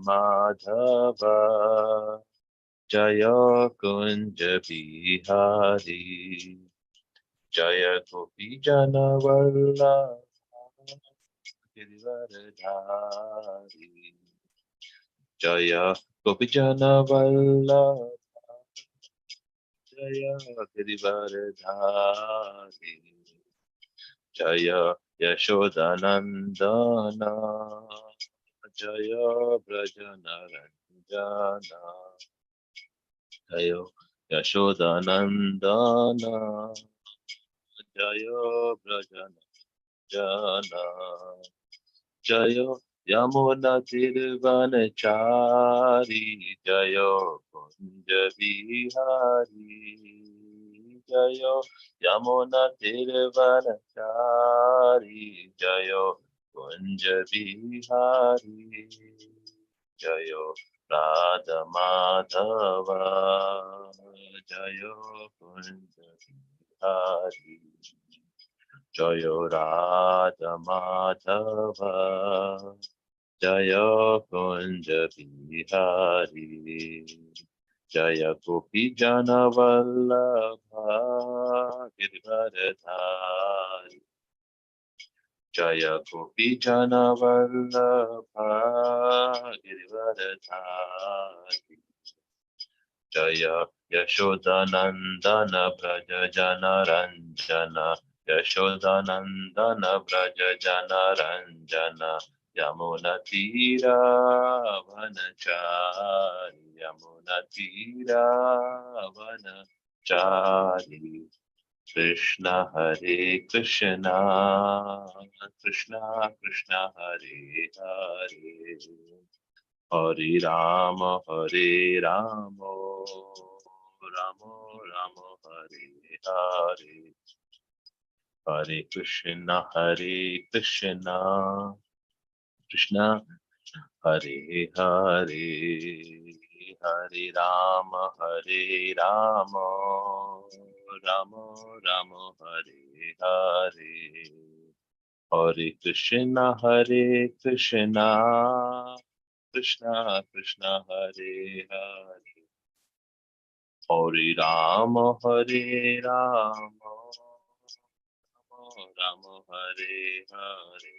Madhava Jaya Kunja Bihari Jaya Gopi Jana Vallabha Girivaradhari Jaya Gopi Jana Vallabha Jaya Girivaradhari Jaya Yashodanandana Jaya Brajanaranjana Jaya Yashodanandana Jaya Brajanaranjana Jaya Yamuna Tirvanachari Jaya Kunja Vihari Jaya Yamuna Tirvanachari Jaya Kunja Vihari Jaya Radha Madhava Jaya Kunja Vihari Jaya Radha Madhava Jaya Kunja Bihari Jaya Gopi Jana Vallabha Girivaradhari Jaya Gopi Jana Vallabha Girivaradhari Jaya Yashodanandana Braja Jana Ranjana Yashodanandana Braja Jana Ranjana Yamuna Tira Vanachari Yamuna Tira Vanachari Krishna Hare Krishna Krishna Krishna Hare Hare Hare Rama Hare Rama Rama Rama Hare Hare Hare Krishna Krishna Hare Hare Hare Rama Rama Rama Hare Hare Hare Krishna Krishna Krishna Hare Hare Hare Rama Rama Hare Hare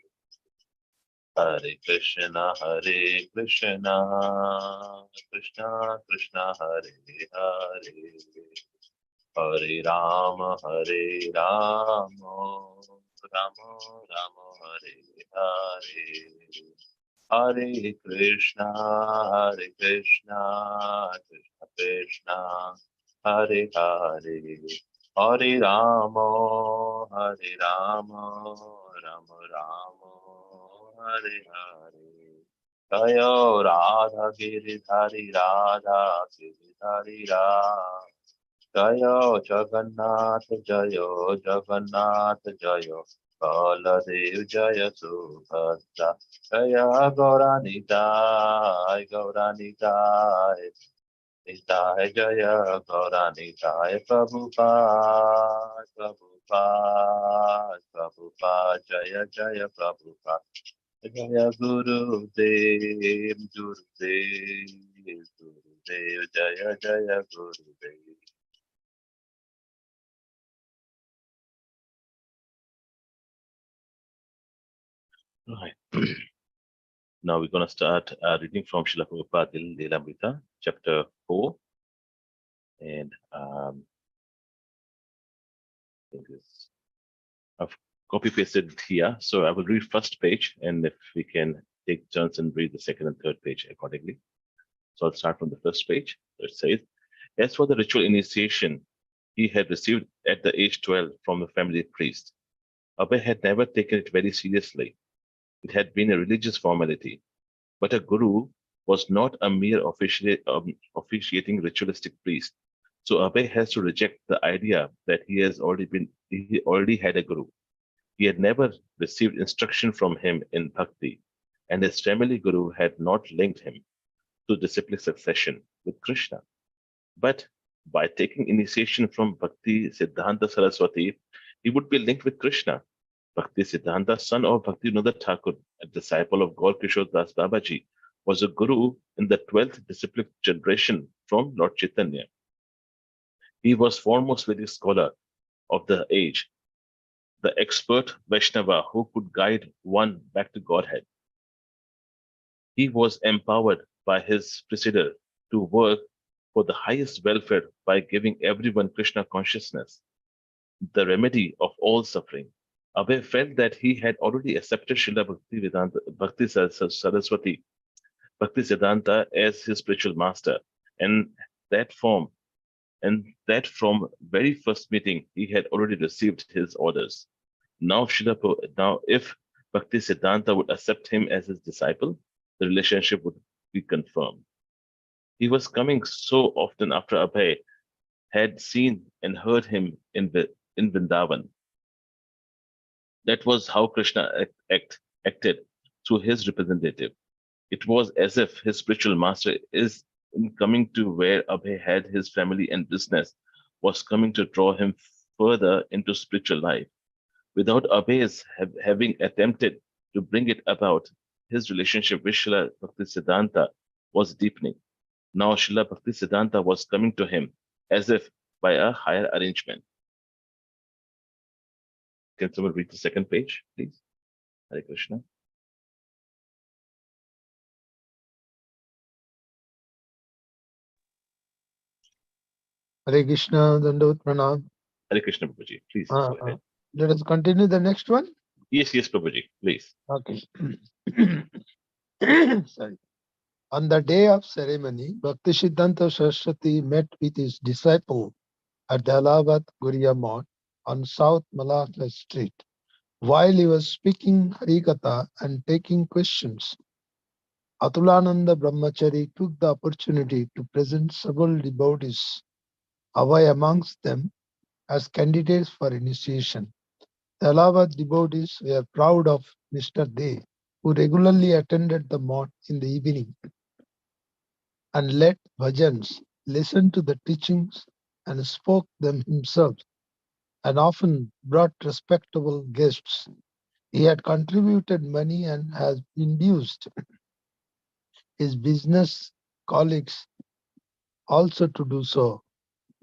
Hare Krishna Krishna Krishna Hare Hare Hare Rama Rama Rama Hare Hare Hare Krishna Krishna Krishna Hare Hare Hare Rama Rama Rama Hare Hare Jaya Radha Giridhari Radha Giridhari Radha Jaya Jagannath Jaya Baladev Jaya Subhadra Jaya Gauranitai Nitai Jaya Gauranitai Prabhupada Jaya Prabhupada Jaya Gurudev Jaya Gurudev. Right. Now we're going to start reading from Srila Prabhupada Lilamrita, chapter 4. And I think I've copy pasted here. So I will read first page, and if we can take turns and read the second and third page accordingly. So I'll start from the first page. It says, as for the ritual initiation he had received at the age 12 from the family priest, Abhay had never taken it very seriously. It had been a religious formality. But a guru was not a mere officiating ritualistic priest. So Abhay has to reject the idea that he already had a guru. He had never received instruction from him in bhakti, and his family guru had not linked him to disciplic succession with Krishna. But by taking initiation from Bhakti Siddhanta Saraswati, he would be linked with Krishna. Bhakti Siddhanta, son of Bhaktivinoda Thakur, a disciple of Gaur Kishore Das Babaji, was a guru in the 12th disciplic generation from Lord Chaitanya. He was foremost Vedic scholar of the age, the expert Vaishnava who could guide one back to Godhead. He was empowered by his President to work for the highest welfare by giving everyone Krishna consciousness, the remedy of all suffering. Abhay felt that he had already accepted Srila Saraswati, Bhakti Siddhanta as his spiritual master, and that form and that from very first meeting he had already received his orders. Now if Bhakti Siddhanta would accept him as his disciple, the relationship would be confirmed. He was coming so often after Abhay had seen and heard him in Vrindavan. That was how Krishna acted through his representative. It was as if his spiritual master is in coming to where Abhay had his family and business, was coming to draw him further into spiritual life. Without Abhay's having attempted to bring it about, his relationship with Srila Bhaktisiddhanta was deepening. Now Srila Bhaktisiddhanta was coming to him as if by a higher arrangement. Can someone read the second page, please? Hare Krishna. Hare Krishna, Dandavat Pranam. Hare Krishna, Prabhuji. Please go ahead. Let us continue the next one. Yes, Prabhuji, please. Okay. Sorry. On the day of ceremony, Bhaktisiddhanta Saraswati met with his disciple at the Allahabad Guriya Mott on South Malacca Street. While he was speaking Harikatha and taking questions, Atulananda Brahmachari took the opportunity to present several devotees, Abhay amongst them, as candidates for initiation. The Allahabad devotees were proud of Mr. De, who regularly attended the mott in the evening and led bhajans, listened to the teachings and spoke them himself, and often brought respectable guests. He had contributed money and has induced his business colleagues also to do so.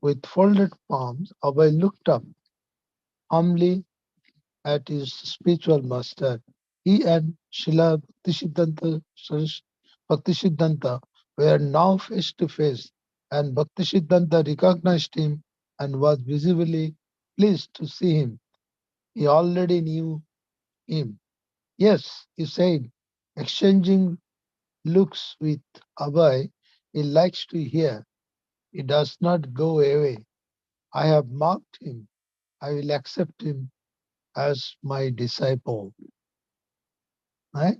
With folded palms, Abhay looked up humbly at his spiritual master. He and Srila Bhaktisiddhanta were now face to face, and Bhaktisiddhanta recognized him and was visibly pleased to see him. He already knew him. Yes, he said, exchanging looks with Abhay. He likes to hear. He does not go away. I have marked him. I will accept him as my disciple. Right?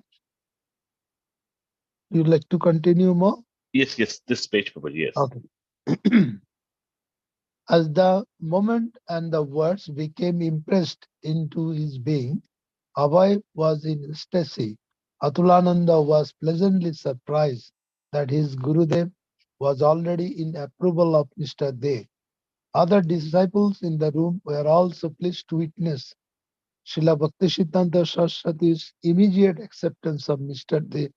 You'd like to continue more? Yes, this page, Prabhuji, yes. Okay. As the moment and the words became impressed into his being, Abhay was in ecstasy. Atulananda was pleasantly surprised that his Gurudev was already in approval of Mr. De. Other disciples in the room were also pleased to witness Srila Bhaktisiddhanta Saraswati's immediate acceptance of Mr. De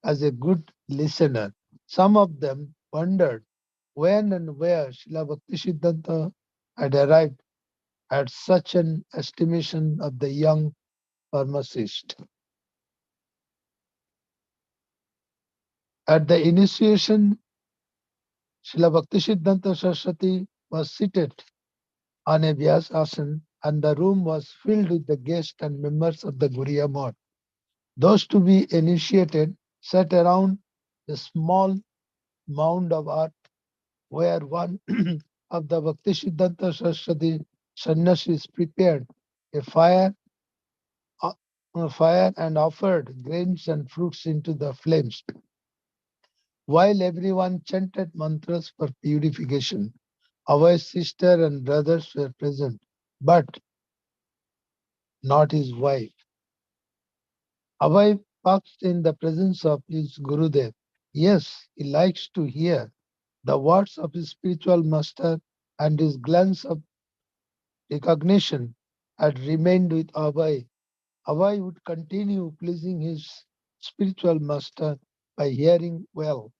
as a good listener. Some of them wondered when and where Srila Bhaktisiddhanta had arrived at such an estimation of the young pharmacist. At the initiation, Srila Bhaktisiddhanta Saraswati was seated on a Vyasasana and the room was filled with the guests and members of the Guriya Mott. Those to be initiated sat around a small mound of earth where one of the Bhaktisiddhanta Saraswati sannyasis prepared a fire and offered grains and fruits into the flames, while everyone chanted mantras for purification. Abhay's sister and brothers were present, but not his wife. Abhay passed in the presence of his Gurudev. Yes, he likes to hear the words of his spiritual master, and his glance of recognition had remained with Abhay. Abhay would continue pleasing his spiritual master by hearing well.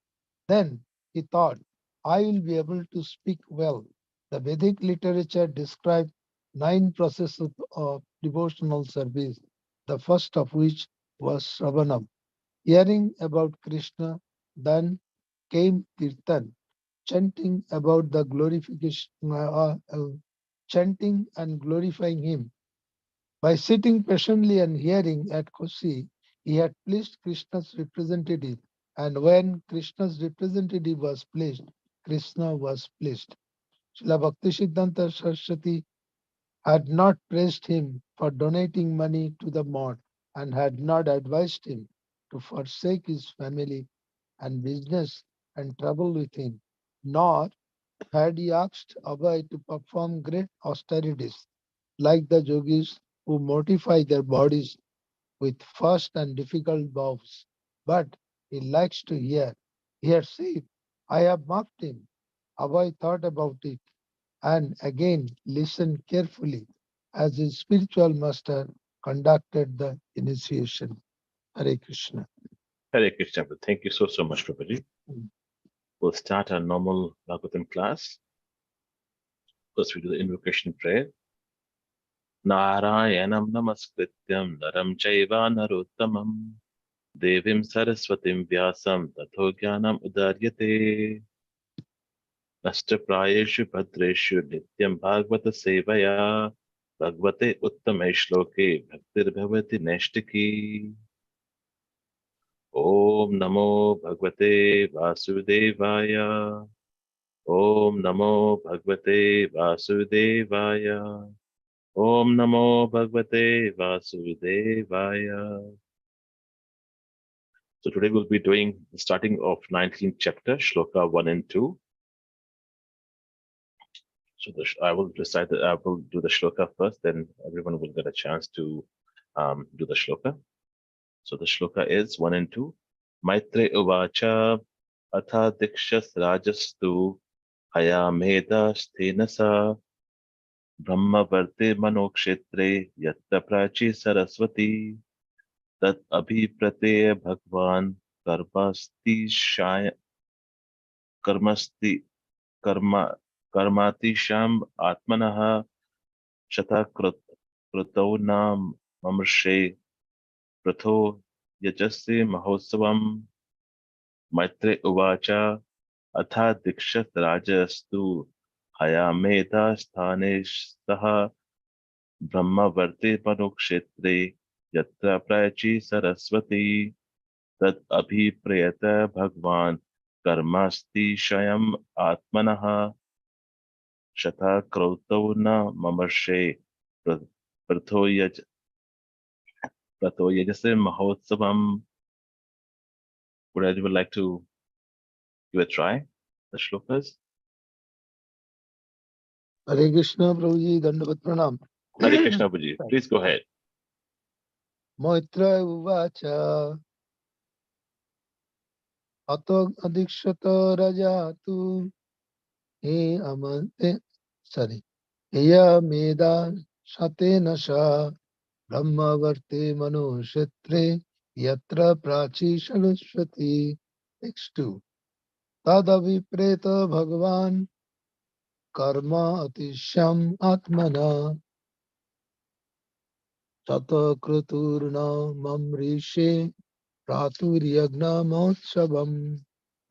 Then he thought, I will be able to speak well. The Vedic literature describes 9 processes of devotional service, the first of which was Shravanam. Hearing about Krishna, then came Kirtan, chanting about the glorification, chanting and glorifying him. By sitting patiently and hearing at Kosi, he had pleased Krishna's representative, and when Krishna's representative was pleased, Krishna was pleased. Srila Bhaktisiddhanta Saraswati had not praised him for donating money to the mart and had not advised him to forsake his family and business and travel with him, nor had he asked Abhay to perform great austerities like the yogis who mortify their bodies with fast and difficult vows. But he likes to hear. He had said, I have mocked him. Abhay thought about it and again listened carefully as his spiritual master conducted the initiation. Hare Krishna. Hare Krishna. Thank you so much, Prabhuji. Mm. We'll start our normal Bhagavatam class. First, we do the invocation prayer. Narayanam namaskrityam naram chaiva narottamam devim saraswatim vyasam tato jnanam udaryate nashtaprayeshu bhadreshu nityam bhagavata sevaya bhagavate uttame shloke bhaktir bhavati neshtiki. Om namo bhagavate vasudevaya. Om namo bhagavate vasudevaya. Om namo bhagavate vasudevaya. So today we'll be doing the starting of 19th chapter, shloka 1 and 2. So I will recite that. I will do the shloka first, then everyone will get a chance to do the shloka. So the shloka is 1 and 2. Maitre uvacha atha dikshas rajastu hayameda sthenasa brahmavarte manokshetre yatta prachi saraswati tat abhiprateya bhagwan karmasti shaya karmasti karma karmati sham atmanah shatakrit krito nam mamrshe pratho yajase mahotsavam. Maitre uvacha atha dikshat rajastu hayameda sthane saha brahmavarte manokshetre yatra prachi saraswati tat abhiprayata bhagwan karmasti shayam atmanah shata krauto na mamashe pratho yajase mahotsavam. Would anyone like to give a try? The shlokas. Hare Krishna, Prabhuji, Dandavat Pranam. Hare Krishna, Prabhuji. Please go ahead. Maitra Uvacha Ato Adikshata Rajatu He Amante Heya Meda Shate Nasha Brahmavarte Manushetre Yatra Prachi Saraswati. Next 2. Tadavipreta Bhagavan Karma Atishyam Atmana Tata Kraturna Mamrishe Praturyagna Motshavam.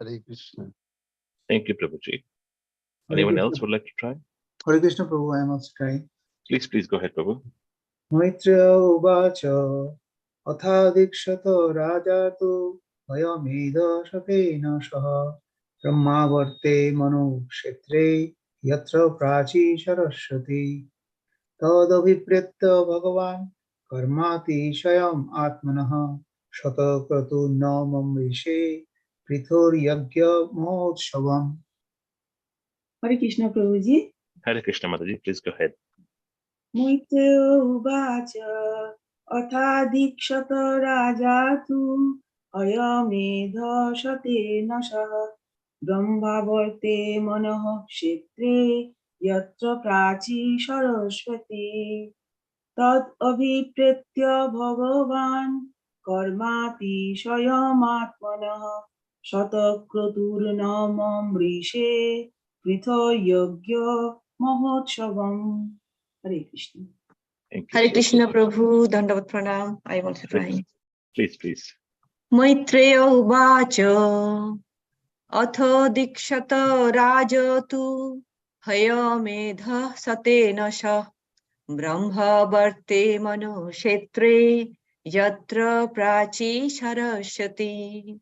Hare Krishna. Thank you, Prabhuji. Hare Anyone Krishna. else would like to try? Hare Krishna Prabhu, I am also trying. Please go ahead, Prabhu. Maitra uvacha atha dikshata rajatu vayameda shakena saha brahmavarte manu kshetre yatra prachi saraswati tadavipretya bhagavan karmati shayam atmanah shatakratu namam rishe prithur yagya motshavam. Hare Krishna Prabhuji. Hare Krishna, Mataji. Please go ahead. Maitra uvacha atha dikshata rajatu ayamedha shate nasha brahmavarte manoh kshetre yatra prachi saraswati tad abhipretya bhagavan कर्मातिशयमात्मनः शतक्रतुर्नाममृषे पृथयज्ञ महोत्सवम्. Hare Krishna. Thank you. Hare Krishna Prabhu, Dandavat Pranam. I am also trying. Please. Maitreya Uvacha Atha Dikshata Rajatu Hayamedha Satena Sha Brahma Bharte Mano Kshetre Yatra Prachi Saraswati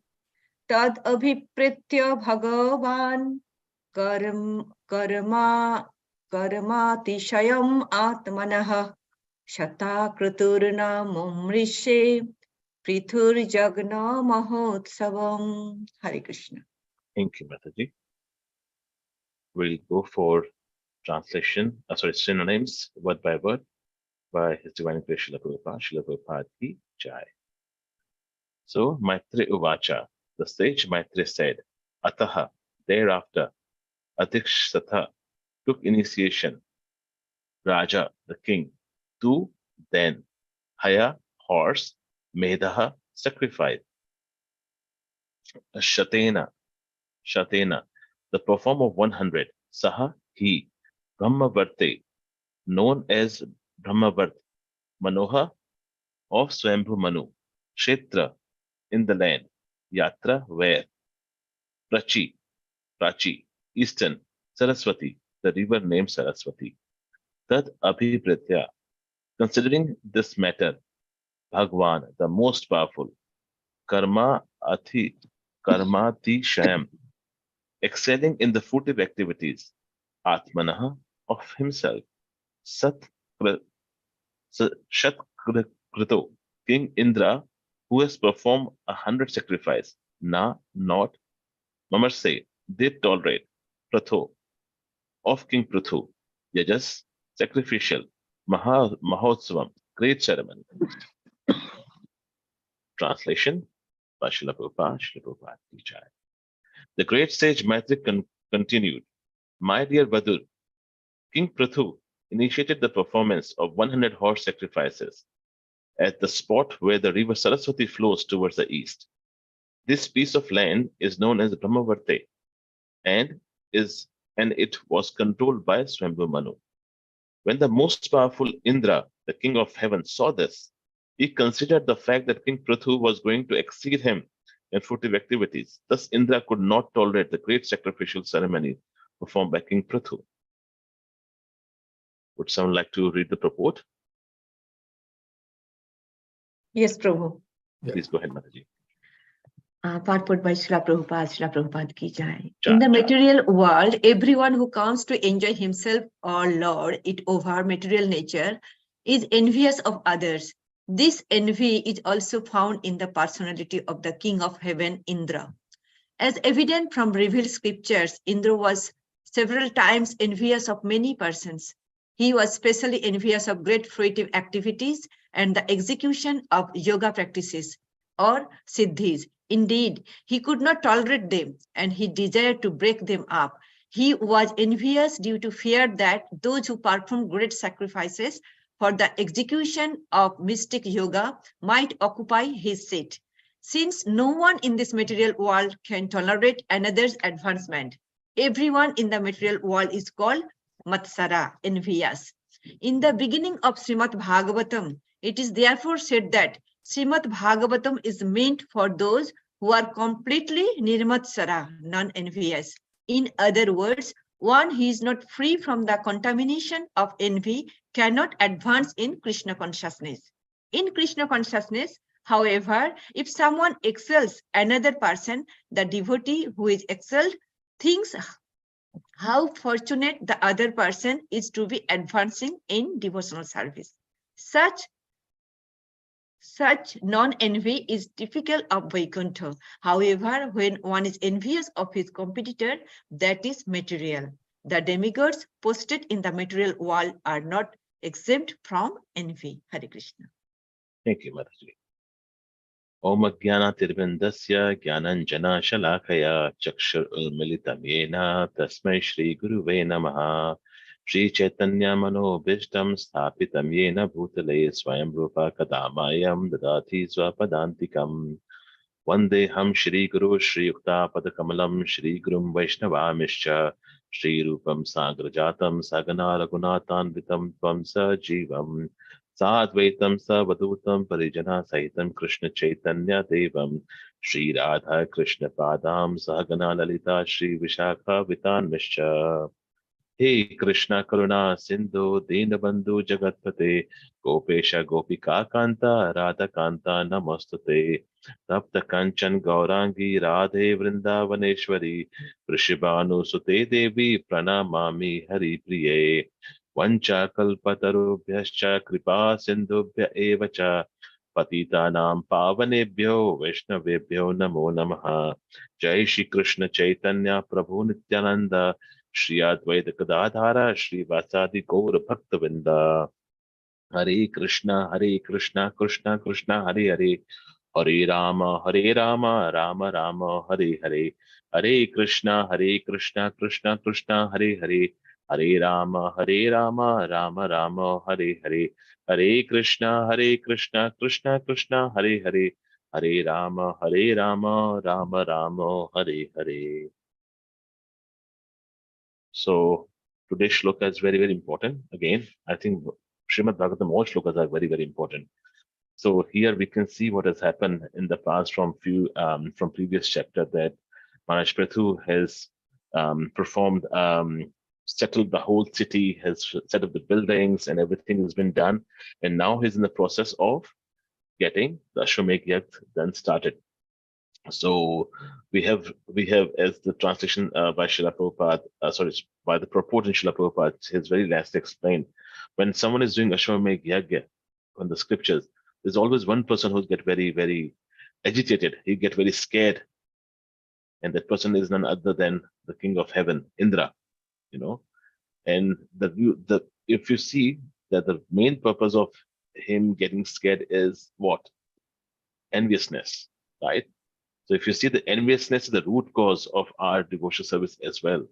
Tad Abhipritya Bhagavan Karmatishayam Atmanah Shata Kraturna Mumrishe Prithur Jagna Mahotsavam. Hare Krishna. Thank you, Mataji. We'll go for translation, synonyms, word by word, by His Divine Grace Srila Prabhupada ki Jai. So, Maitre Uvacha, the sage Maitre said, Ataha, thereafter, Adikshata, took initiation, Raja, the king, tu, then, Haya, horse, Medaha, sacrifice, Shatena, the perform of 100, Saha, he, Brahmavarte, known as Brahmavart, Manoha, of Swambhu Manu, Kshetra, in the land, Yatra, where, Prachi, eastern, Saraswati, the river named Saraswati, Tad Abhipritya, considering this matter, Bhagwan, the most powerful, Karmati Shayam, excelling in the fruitive activities, Atmanaha, of himself, Shatkrito, King Indra, who has performed 100 sacrifices, not, Mamarse, did tolerate, Pratho, of King Prithu, Yajas, sacrificial, Mahotsavam, great ceremony. Translation by Srila Prabhupada ki Jai. The great sage Maitri continued, My dear Vadur, King Prithu initiated the performance of 100 horse sacrifices at the spot where the river Saraswati flows towards the east. This piece of land is known as Brahmavarte and it was controlled by Swambhu Manu. When the most powerful Indra, the king of heaven, saw this, he considered the fact that King Prithu was going to exceed him in fruitive activities. Thus, Indra could not tolerate the great sacrificial ceremony performed by King Prithu. Would someone like to read the purport? Yes, Prabhu. Please go ahead, Mataji. Purport by Srila Prabhupada ki Jai. In the material world, everyone who comes to enjoy himself or lord it over material nature is envious of others. This envy is also found in the personality of the King of Heaven, Indra. As evident from revealed scriptures, Indra was several times envious of many persons. He was specially envious of great fruitive activities and the execution of yoga practices or siddhis. Indeed, he could not tolerate them and he desired to break them up. He was envious due to fear that those who perform great sacrifices for the execution of mystic yoga might occupy his seat. Since no one in this material world can tolerate another's advancement, everyone in the material world is called Matsara, envious. In the beginning of Srimad Bhagavatam, it is therefore said that Srimad Bhagavatam is meant for those who are completely nirmatsara, non-envious. In other words, one who is not free from the contamination of envy cannot advance in Krishna consciousness. In Krishna consciousness, however, if someone excels another person, the devotee who is excelled thinks how fortunate the other person is to be advancing in devotional service. Such non-envy is typical of Vaikuntha. However, when one is envious of his competitor, that is material. The demigods posted in the material world are not exempt from envy. Hare Krishna. Thank you, Mataji. Om Jnanatirvindasya Jnananjana Shalakaya Chakshur Ulmilitam Yena Tasmai Shri Guruve Namaha Shri Chaitanya Manobhishtam Sthapitam Yena Bhutale Swayam Rupa Kadamayam Dadati Swapadantikam Vandeham Shri Guru Shri Yukta Padakamalam Shri Gurum Vaishnavamischa Shri Rupam Sagrajatam Sagana Raghunathan Tvam Sa Jivam Sadvaitam Savadutam Parijana Sahitam Krishna Chaitanya Devam Shri Radha Krishna Padam Sahagana Lalita Shri Vishakha Vitanmischa He Krishna Karuna Sindhu Dinabandhu Jagatpate Gopesha Gopika Kanta Radha Kanta Namastate Tapta Kanchan Gaurangi Radhe Vrindavaneshwari Vrishibhanu Sute Devi Pranamami Hari Priye Vancha Kalpatarubhyascha Kripa Sindhubhya Evacha Patitanam Pavanebhyo Vaishnavebhyo Namo Namaha Jai Shri Krishna Chaitanya Prabhu Nityananda Shri Advaita Gadadhara Shri Vasadi Gaur Bhaktavinda Hare Krishna Krishna Krishna Hare Hare Hare Rama Rama Rama Hare Hare Hare Krishna Krishna Krishna Hare Hare Hare Rama Rama Rama Hare Hare Hare Krishna Krishna Krishna Hare Hare Hare Rama Rama Rama Hare Hare. So today's shloka is very, very important. Again, I think Srimad Bhagavatam, all shlokas are very, very important. So here we can see what has happened in the past from previous chapter, that Maharaj Prithu has performed, settled the whole city, has set up the buildings, and everything has been done. And now he's in the process of getting the Ashwamedh Yajna then started. So we have as the translation by Srila Prabhupada, by the purport in Srila Prabhupada, his very last explained, when someone is doing Ashwamedh Yajna on the scriptures, there's always one person who get very, very agitated. He get very scared, and that person is none other than the king of heaven, Indra. And if you see that the main purpose of him getting scared is what? Enviousness, right? So if you see, the enviousness is the root cause of our devotional service as well.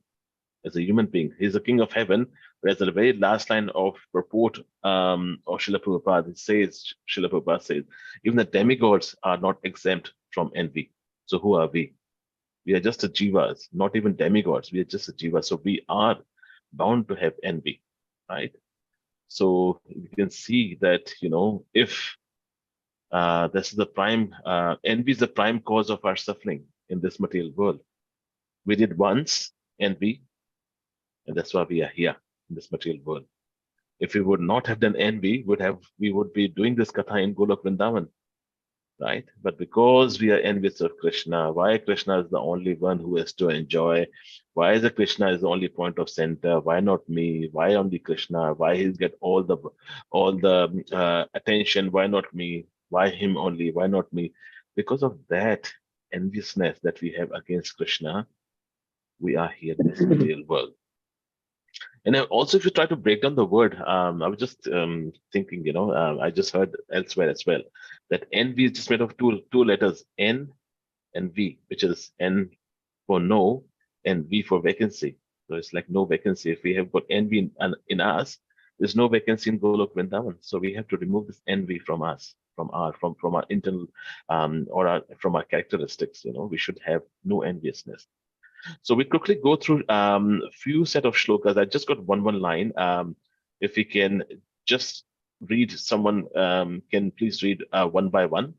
As a human being, he's the king of heaven. Whereas the very last line of purport of Srila Prabhupada says, even the demigods are not exempt from envy. So who are we? We are just the jivas, not even demigods. We are just the jivas. So we are bound to have envy, right? So you can see that, if this is the prime, envy is the prime cause of our suffering in this material world. We did once envy, and that's why we are here in this material world. If we would not have done envy, we would be doing this katha in Golok Vrindavan, right? But because we are envious of Krishna, why Krishna is the only one who has to enjoy? Why is the Krishna is the only point of center? Why not me? Why only Krishna? Why he'll get all the attention? Why not me? Why him only? Why not me? Because of that enviousness that we have against Krishna, we are here in this material world. And also, if you try to break down the word, I was just thinking, I just heard elsewhere as well, that envy is just made of two letters, N and V, which is N for no and V for vacancy. So it's like no vacancy. If we have got envy in us, there's no vacancy in Golok Vrindavan. So we have to remove this envy from us, from our internal, from our characteristics. We should have no enviousness. So we quickly go through a few set of shlokas. I just got one line. If we can just read, someone can please read one by one,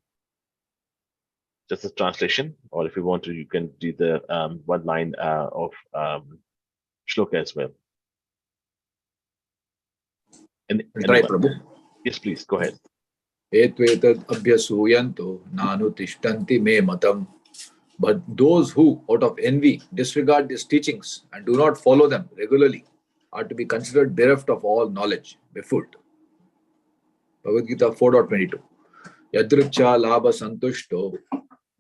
just a translation, or if you want to, you can read the one line of shloka as well. And try, Prabhu. Yes, please go ahead. Etvetad abhyasuyanto nanu tishtanti me matam. But those who, out of envy, disregard these teachings and do not follow them regularly are to be considered bereft of all knowledge, befooled. Bhagavad Gita 4.22. Yadricha labha santushto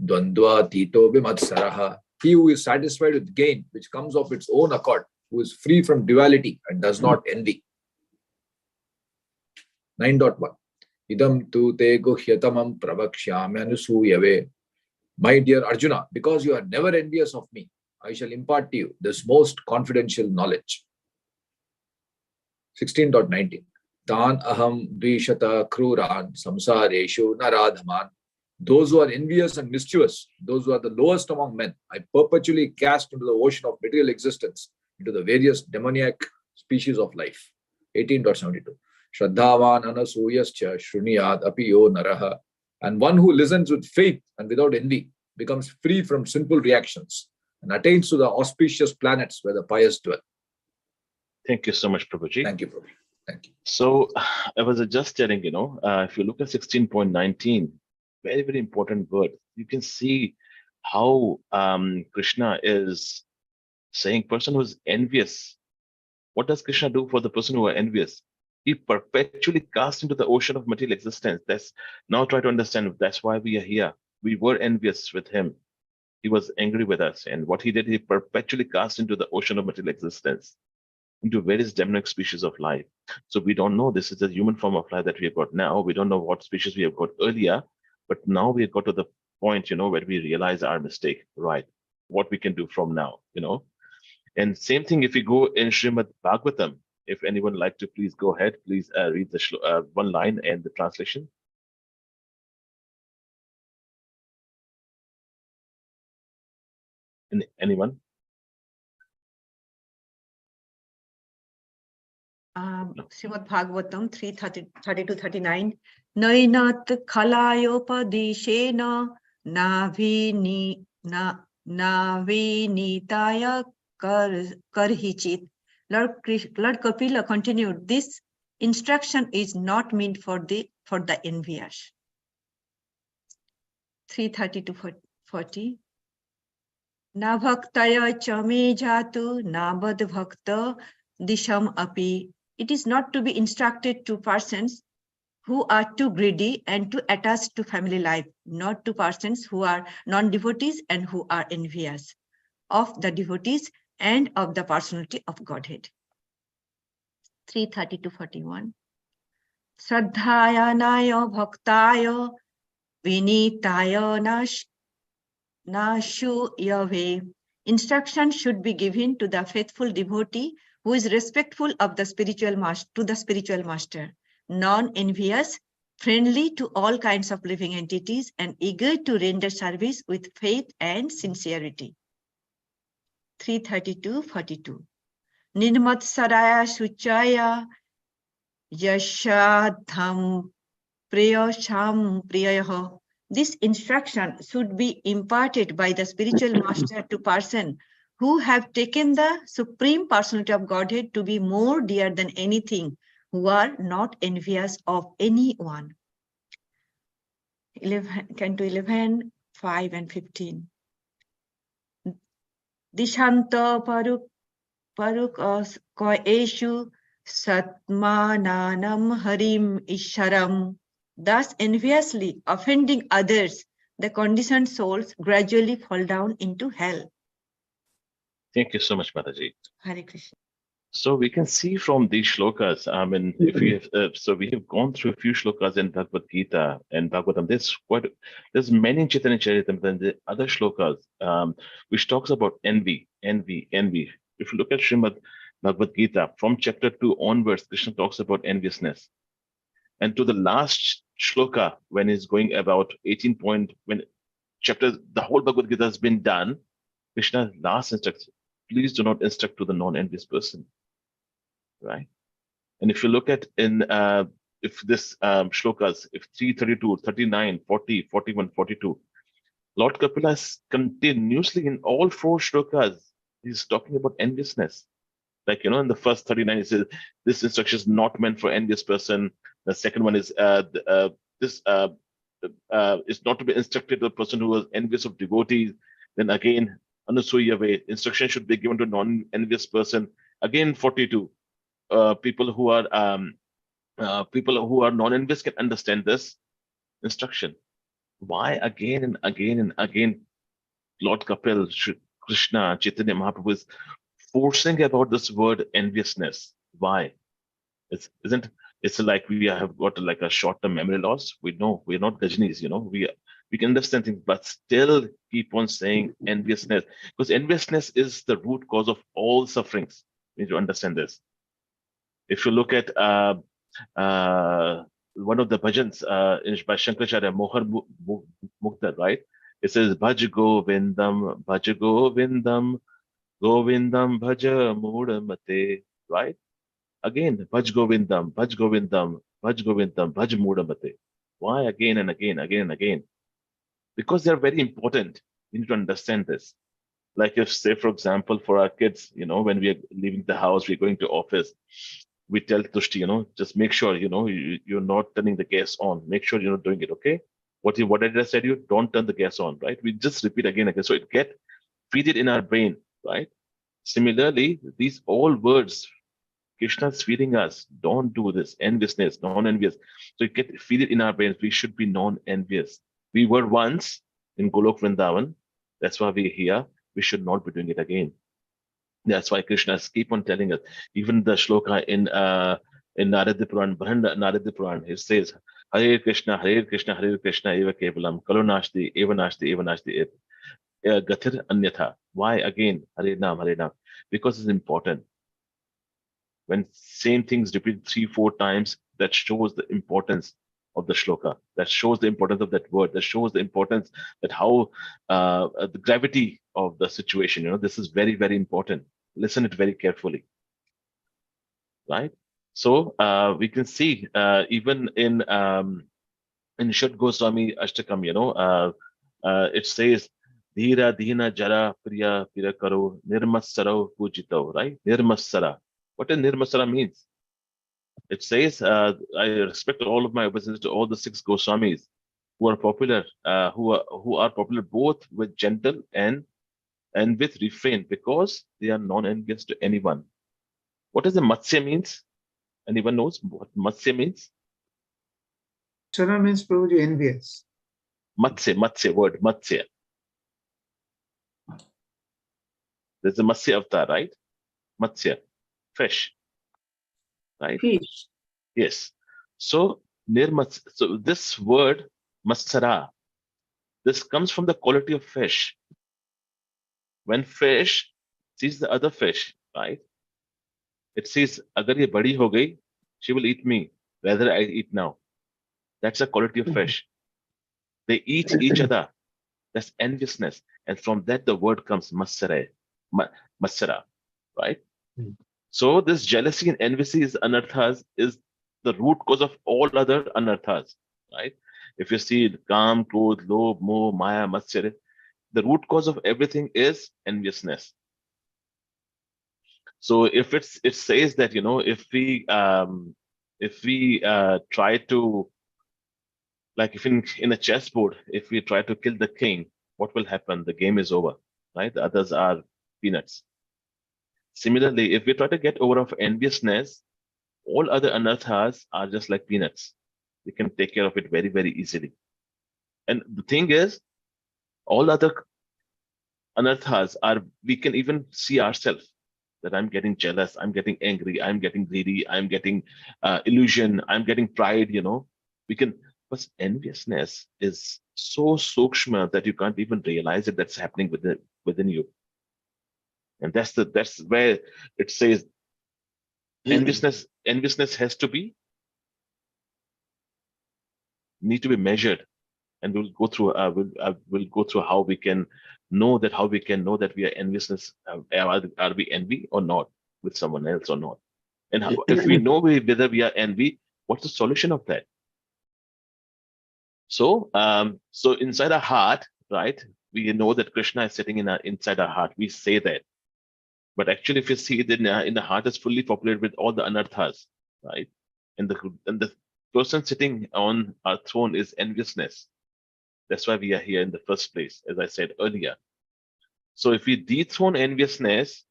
dvandva tito bimatsaraha. He who is satisfied with gain which comes of its own accord, who is free from duality and does not envy. 9.1. Idam tu te guhyatamam pravakshyami anusuyave. My dear Arjuna, because you are never envious of me, I shall impart to you this most confidential knowledge. 16.19. Tan aham dvishata kruran samsareshu naradhaman. Those who are envious and mischievous, those who are the lowest among men, I perpetually cast into the ocean of material existence, into the various demoniac species of life. 18.72. Shraddhavan anasuyascha shruniyad apiyo naraha. And one who listens with faith and without envy becomes free from sinful reactions and attains to the auspicious planets where the pious dwell. Thank you so much, Prabhuji. Thank you, Prabhu. Thank you. So I was just telling, if you look at 16.19, very, very important word. You can see how Krishna is saying person who is envious. What does Krishna do for the person who are envious? He perpetually casts into the ocean of material existence. That's now try to understand. That's why we are here. We were envious with him. He was angry with us. And what he did, he perpetually cast into the ocean of material existence, into various demonic species of life. So we don't know, this is the human form of life that we have got now. We don't know what species we have got earlier, but now we have got to the point, where we realize our mistake, right? What we can do from now, And same thing if we go in Srimad Bhagavatam, if anyone like to please go ahead, please read the one line and the translation. Anyone? Srimad Bhagavatam 3:30-39. Nainat khalayopadishena navinitaya karhichit. Lord Kapila continued, this instruction is not meant for the envious. 3:30-40. Na bhaktaya chame jatu nabad bhakta disham api. It is not to be instructed to persons who are too greedy and too attached to family life, not to persons who are non-devotees and who are envious of the devotees and of the personality of Godhead. 3:30-41. Shraddhaya naya bhaktaya vinitaya nashu yave. Instruction should be given to the faithful devotee who is respectful of the spiritual master, non-envious, friendly to all kinds of living entities, and eager to render service with faith and sincerity. 3:32-42. Nirmat saraya suchaya yashadham priyasham priyah. This instruction should be imparted by the spiritual master to person who have taken the Supreme Personality of Godhead to be more dear than anything, who are not envious of anyone. 11, 5 and 15. Dishanta paruk eshu satmananam harim isharam. Thus enviously offending others, the conditioned souls gradually fall down into hell. Thank you so much, Mataji. Hare Krishna. So we can see from these shlokas, if we have, so we have gone through a few shlokas in Bhagavad Gita and Bhagavatam. There's many in Chaitanya Charitamrita and the other shlokas, which talks about envy. If you look at Srimad Bhagavad Gita, from chapter 2 onwards, Krishna talks about enviousness. And to the last shloka, when he's going about 18 point, when the whole Bhagavad Gita has been done, Krishna's last instruction, please do not instruct to the non-envious person, right? And if you look at if this shlokas, if 3:32, 39, 40, 41, 42, Lord Kapila is continuously in all four shlokas, he's talking about enviousness. Like, in the first 39, he says, this instruction is not meant for envious person. The second one is this is not to be instructed to a person who is envious of devotees. Then again, Anasuya way, instruction should be given to non-envious person. Again, 42, people who are non-envious can understand this instruction. Why again and again and again, Lord Kapil, Krishna, Chaitanya Mahaprabhu is forcing about this word enviousness? Why? It's like we have got like a short-term memory loss. We know we're not Gajnis, we can understand things, but still keep on saying enviousness, because enviousness is the root cause of all sufferings. We need to understand this. If you look at one of the bhajans by Shankaracharya, Mohar Mukta, right? It says, Bhaj Govindam, Bhaj Govindam, Govindam Bhaja Mudamate, right? Again, Bhaj Govindam, Bhaj Govindam, Bhaj Govindam, Bhaj Mudamate. Why again and again, again and again? Because they're very important. We need to understand this. Like if, say, for example, for our kids, when we are leaving the house, we're going to office, we tell Tushti, just make sure, you're not turning the gas on. Make sure you're not doing it, okay? What did I say to you? Don't turn the gas on, right? We just repeat again and again. So it feed it in our brain, right? Similarly, these all words, Krishna is feeding us. Don't do this. Enviousness, non-envious. So it feed it in our brains. We should be non-envious. We were once in Golok Vrindavan. That's why we're here. We should not be doing it again. That's why Krishna keep on telling us. Even the shloka in Narada Puran, Brahanda Narada Puran, it says, Hare Krishna, Hare Krishna, Hare Krishna, Eva Kevalam, Kalo Nashti, Eva Nashti, Eva Nashti, Gathir Anyatha. Why again? Hare Nam, Hare Nam. Because it's important. When same things repeat 3-4 times, that shows the importance of the shloka. That shows the importance of that word. That shows the importance that how the gravity of the situation. This is very, very important. Listen it very carefully, right? So we can see even in Shad Goswami Ashtakam, it says, Dhira Dhina Jara Priya Pira Karo Nirmasaro Pujito, right? Nirmasara. What does Nirmasara means? It says, I respect all of my obeisances to all the 6 Goswamis who are popular, who are popular both with gentle and with refrain, because they are non-envious to anyone. What does the Matsya means? Anyone knows what Matsya means? Chara means Prabhuji envious. Matsya word, Matsya. There's a Matsya avatar, right? Matsya, fish, right? Fish. Yes. So so this word Matsara, this comes from the quality of fish. When fish sees the other fish, right? It says, Agar ye badi ho gayi, she will eat me, whether I eat now. That's the quality of fish. They eat each other. That's enviousness. And from that, the word comes Matsara, right? So this jealousy and envy is anarthas, is the root cause of all other anarthas, right? If you see Kam, Krodh, Lobh, Moh, Maya, Matsya, the root cause of everything is enviousness. So if it says that, if we try to, like if in a chessboard, if we try to kill the king, what will happen? The game is over, right? The others are peanuts. Similarly, if we try to get over of enviousness, all other anarthas are just like peanuts. We can take care of it very, very easily. And the thing is, all other anarthas are, we can even see ourselves that I'm getting jealous, I'm getting angry, I'm getting greedy, I'm getting illusion, I'm getting pride, we can, but enviousness is so sukshma that you can't even realize it, that's happening within you. And that's where it says enviousness has to be, need to be measured. And we'll go through we'll go through how we can know that we are enviousness. Are we envy or not with someone else or not? And if we know whether we are envy, what's the solution of that? So so inside our heart, right, we know that Krishna is sitting inside our heart. We say that, but actually, if you see it in the heart, is fully populated with all the anarthas, right? And the person sitting on our throne is enviousness. That's why we are here in the first place, as I said earlier. So if we dethrone enviousness,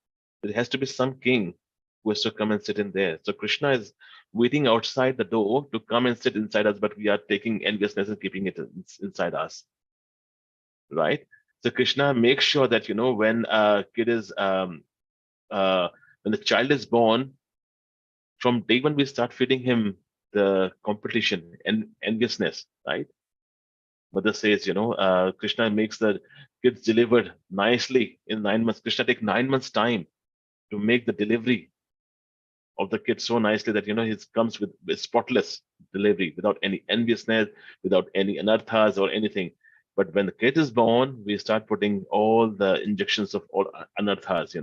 there has to be some king who has to come and sit in there. So Krishna is waiting outside the door to come and sit inside us, but we are taking enviousness and keeping it inside us, right? So Krishna makes sure that, when a kid is, when the child is born, from day one we start feeding him the competition and enviousness, right? Mother says, Krishna makes the kids delivered nicely in 9 months. Krishna take 9 months time to make the delivery. of the kid so nicely that he comes with spotless delivery, without any enviousness, without any anarthas or anything. But when the kid is born, we start putting all the injections of all anarthas.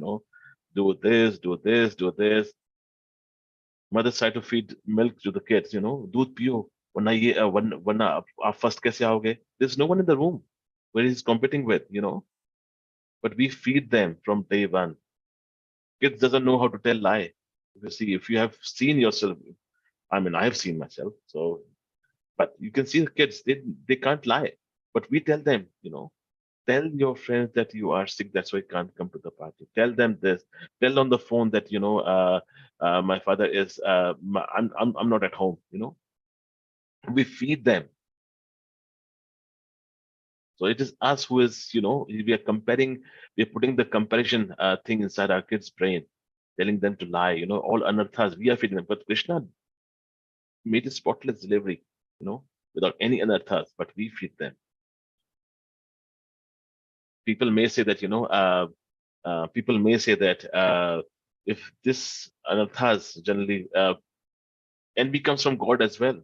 Do this, do this, do this. Mothers try to feed milk to the kids. Doodh piyo, warna aap first kaise aoge? There's no one in the room where he's competing with. But we feed them from day one. Kids doesn't know how to tell lie. If you have seen yourself, I mean, I have seen myself. So, but you can see the kids, they can't lie. But we tell them, tell your friends that you are sick, that's why you can't come to the party. Tell them this. Tell on the phone that my father is I'm not at home. We feed them. So it is us who is, we are comparing, we are putting the comparison thing inside our kids' brain, telling them to lie, all anarthas, we are feeding them. But Krishna made a spotless delivery, without any anarthas, but we feed them. People may say that, if this anarthas generally, envy comes from God as well,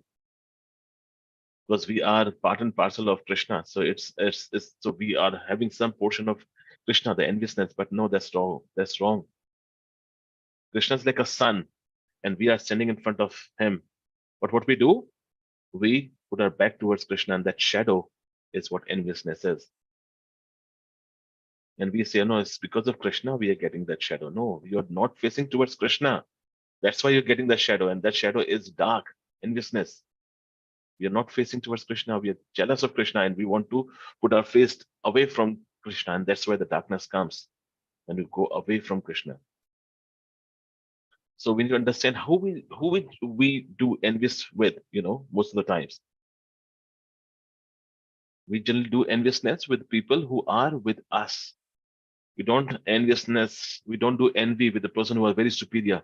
because we are part and parcel of Krishna. So so we are having some portion of Krishna, the enviousness, but no, that's wrong. That's wrong. Krishna is like a sun, and we are standing in front of him. But what we do, we put our back towards Krishna, and that shadow is what enviousness is. And we say, no, it's because of Krishna we are getting that shadow. No, you're not facing towards Krishna. That's why you're getting that shadow, and that shadow is dark, enviousness. We are not facing towards Krishna. We are jealous of Krishna, and we want to put our face away from Krishna, and that's where the darkness comes, and we go away from Krishna. So we need to understand who we do envious with. Most of the times we generally do enviousness with people who are with us. We don't do envy with the person who are very superior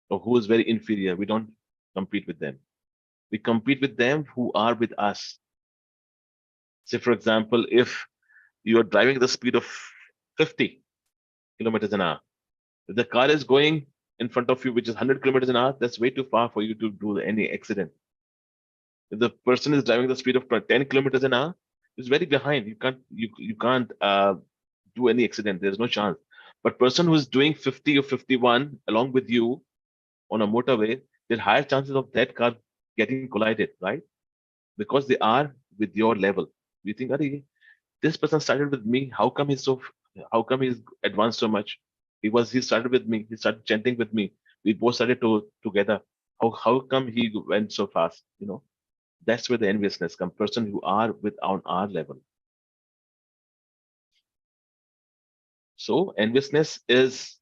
or who is very inferior. We don't compete with them. We compete with them who are with us. Say, for example, if you are driving at the speed of 50 kilometers an hour, if the car is going in front of you, which is 100 kilometers an hour, that's way too far for you to do any accident. If the person is driving the speed of 10 kilometers an hour, it's very behind. You can't do any accident. There's no chance. But person who is doing 50 or 51 along with you on a motorway, there's higher chances of that car getting collided, right? Because they are with your level. You think, this person started with me. How come he's advanced so much? He started with me. He started chanting with me. We both started together. How come he went so fast? That's where the enviousness comes. Person who are on our level. So enviousness is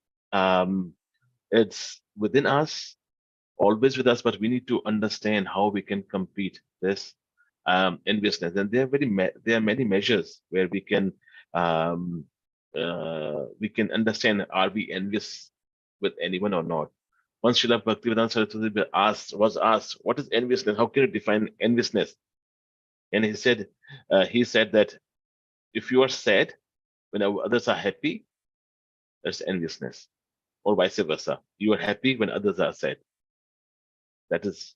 it's within us, always with us, but we need to understand how we can compete this enviousness. And there are many measures where we can understand, are we envious with anyone or not. Once Srila Bhaktivedanta Saraswati was asked, what is enviousness? How can you define enviousness? And he said that if you are sad when others are happy, that's enviousness, or vice versa. You are happy when others are sad. That is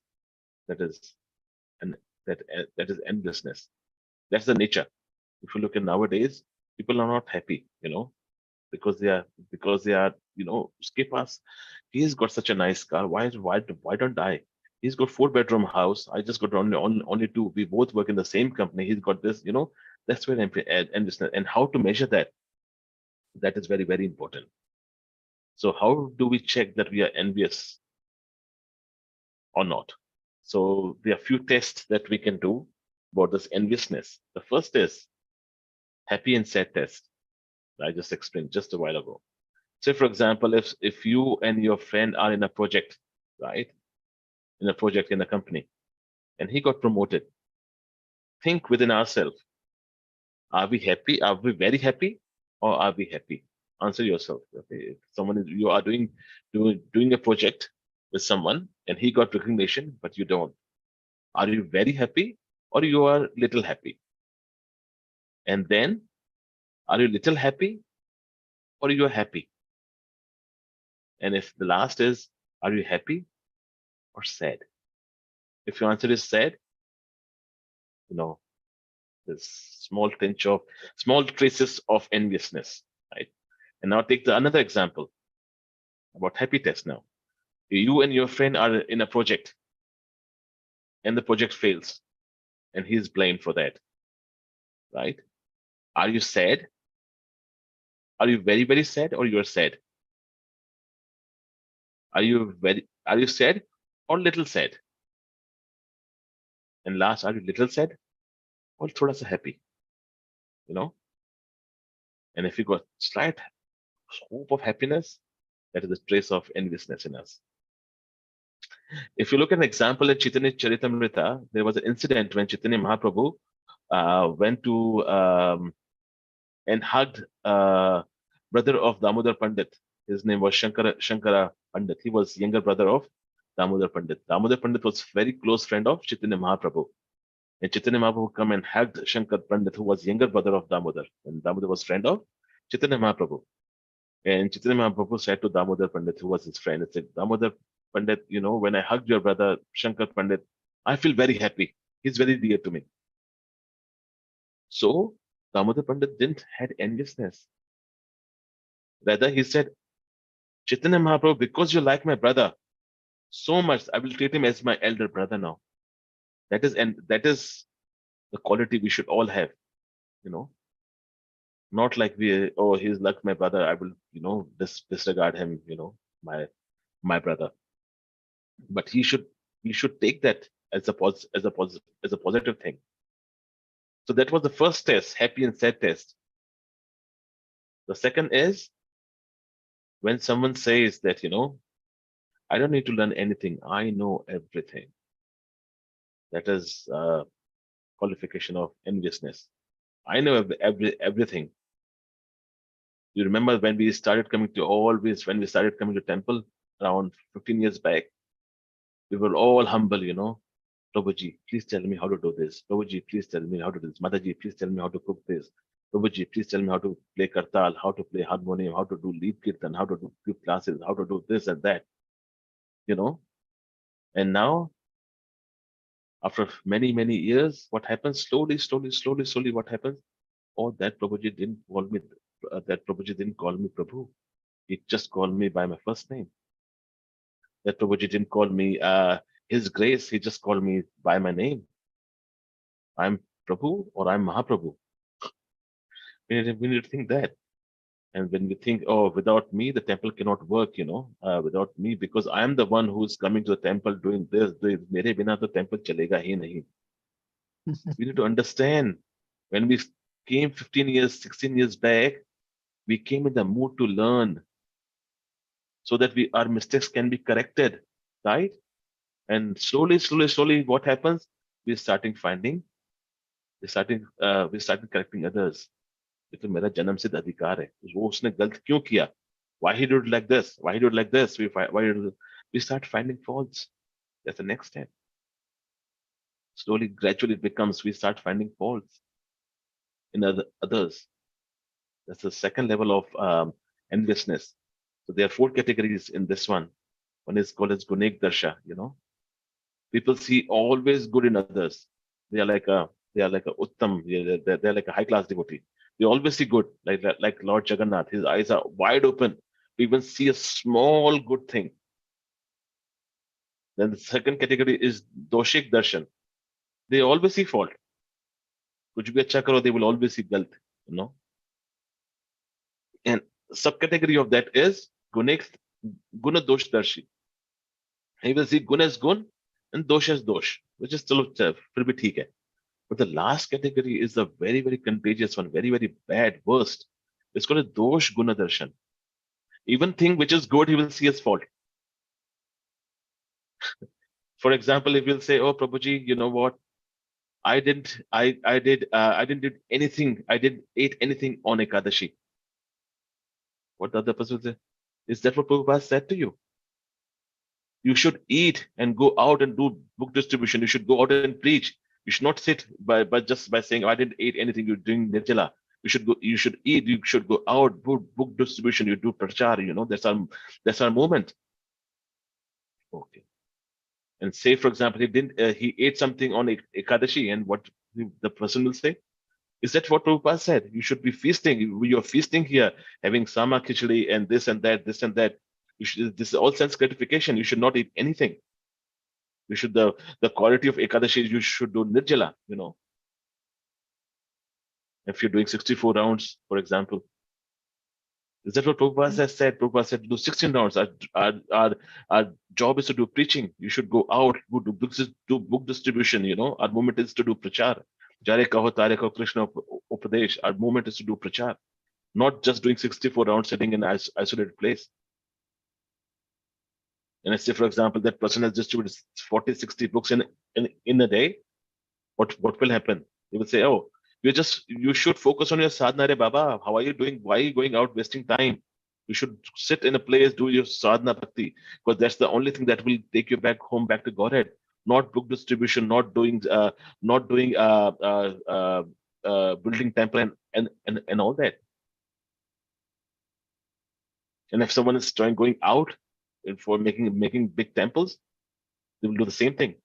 enviousness. That's the nature. If you look at nowadays, people are not happy, because they are, skip us. He's got such a nice car. Why don't I? He's got 4-bedroom house. I just got only 2. We both work in the same company. He's got this, that's where enviousness. And how to measure that? That is very, very important. So how do we check that we are envious or not? So there are few tests that we can do about this enviousness. The first is happy and sad test. I just explained just a while ago. Say, for example, if you and your friend are in a project, right? In a project in a company, and he got promoted. Think within ourselves. Are we happy? Are we very happy? Or are we happy? Answer yourself. Okay. If you are doing a project with someone and he got recognition, but you don't. Are you very happy or you are little happy? And then, are you little happy or you are happy? And if the last is, Are you happy or sad? If your answer is sad, there's small traces of enviousness, right? And now take another example about happy test now. You and your friend are in a project and the project fails and he's blamed for that, right? Are you sad? Are you very, very sad or you're sad? Are you sad or little sad? And last, are you little sad or thoda sa happy? And if you got slight hope of happiness, that is a trace of enviousness in us. If you look at an example in Chaitanya Charitamrita, there was an incident when Chaitanya Mahaprabhu went to and hugged brother of Damodar Pandit. His name was Shankara Pandit. He was younger brother of Damodar Pandit. Damodar Pandit was very close friend of Chaitanya Mahaprabhu. And Chaitanya Mahaprabhu come and hugged Shankar Pandit, who was younger brother of Damodar. And Damodar was friend of Chaitanya Mahaprabhu. And Chaitanya Mahaprabhu said to Damodar Pandit, who was his friend, he said, Damodar Pandit, when I hugged your brother Shankar Pandit, I feel very happy. He's very dear to me. So Damodar Pandit didn't had enviousness. Rather, he said, Chaitanya Mahaprabhu, because you like my brother so much, I will treat him as my elder brother now. That is the quality we should all have, not like he's like my brother, I will, disregard him, my brother. But we should take that as a positive thing. So that was the first test, happy and sad test. The second is when someone says that, I don't need to learn anything, I know everything. That is qualification of enviousness. I know everything. You remember when we started coming to temple around 15 years back, we were all humble, Prabhuji, please tell me how to do this. Prabhuji, please tell me how to do this. Mataji, please tell me how to cook this. Prabhuji, please tell me how to play kartal, how to play harmonium, how to do lead kirtan, how to do classes, how to do this and that. And now, after many, many years, what happens? Slowly, what happens? Oh, that Prabhuji didn't call me. That Prabhuji didn't call me Prabhu. He just called me by my first name. That Prabhuji didn't call me His Grace. He just called me by my name. I'm Prabhu or I'm Mahaprabhu. We need to think that. And when we think, oh, without me, the temple cannot work, without me, because I am the one who's coming to the temple doing this. Mere bina the temple chalega hi nahi. We need to understand, when we came 15 years, 16 years back, we came in the mood to learn so that our mistakes can be corrected, right? And slowly, what happens? We're starting correcting others. ये तो मेरा जन्म सिद्ध अधिकार है, वो उसने गलत क्यों किया? Why he did like this? Why he did like this? We start finding faults. That's the next step. Slowly, gradually, it becomes we start finding faults in others. That's the second level of enviousness. So there are 4 categories in this one. One is called as gunek darsha. People see always good in others. They are like a uttam. They're like a high class devotee. They always see good, like Lord Jagannath. His eyes are wide open to even see a small good thing. Then the second category is doshik darshan. They always see fault. Kuch bhi acha karo, they will always see galt, And subcategory of that is guna dosh darshi. He will see gun as gun and dosh as dosh, which is still fir bhi theek hai. But the last category is the very, very contagious one, very, very bad, worst. It's called a dosh guna darshan. Even thing which is good, he will see as fault. For example, if he'll say, "Oh, Prabhuji, you know what? I didn't do anything. I didn't eat anything on Ekadashi." What the other person will say? Is that what Prabhupada said to you? You should eat and go out and do book distribution. You should go out and preach. You should not sit just by saying, "I didn't eat anything." You're doing nirjala. You should eat. You should go out, book distribution. You do prachar. That's our moment. Okay. And say, for example, he ate something on Ekadashi, and what the person will say? Is that what Prabhupada said? You should be feasting. You're feasting here, having sama khichdi and this and that, this and that. This is all sense gratification. You should not eat anything. You should the quality of Ekadashi, you should do nirjala, if you're doing 64 rounds, for example. Is that what Prabhupada has said? Prabhupada said, do 16 rounds. Our job is to do preaching. You should go out, do book distribution, Our movement is to do prachar. Jare kaho tare kaho Krishna Upadesh. Our movement is to do prachar. Not just doing 64 rounds sitting in an isolated place. And let's say, for example, that person has distributed 40, 60 books in a day. What will happen? They will say, oh, you should focus on your sadhana, re Baba. How are you doing? Why are you going out wasting time? You should sit in a place, do your sadhana bhakti, because that's the only thing that will take you back home, back to Godhead. Not book distribution, not doing building temple and all that. And if someone is going out for making big temples, they will do the same thing,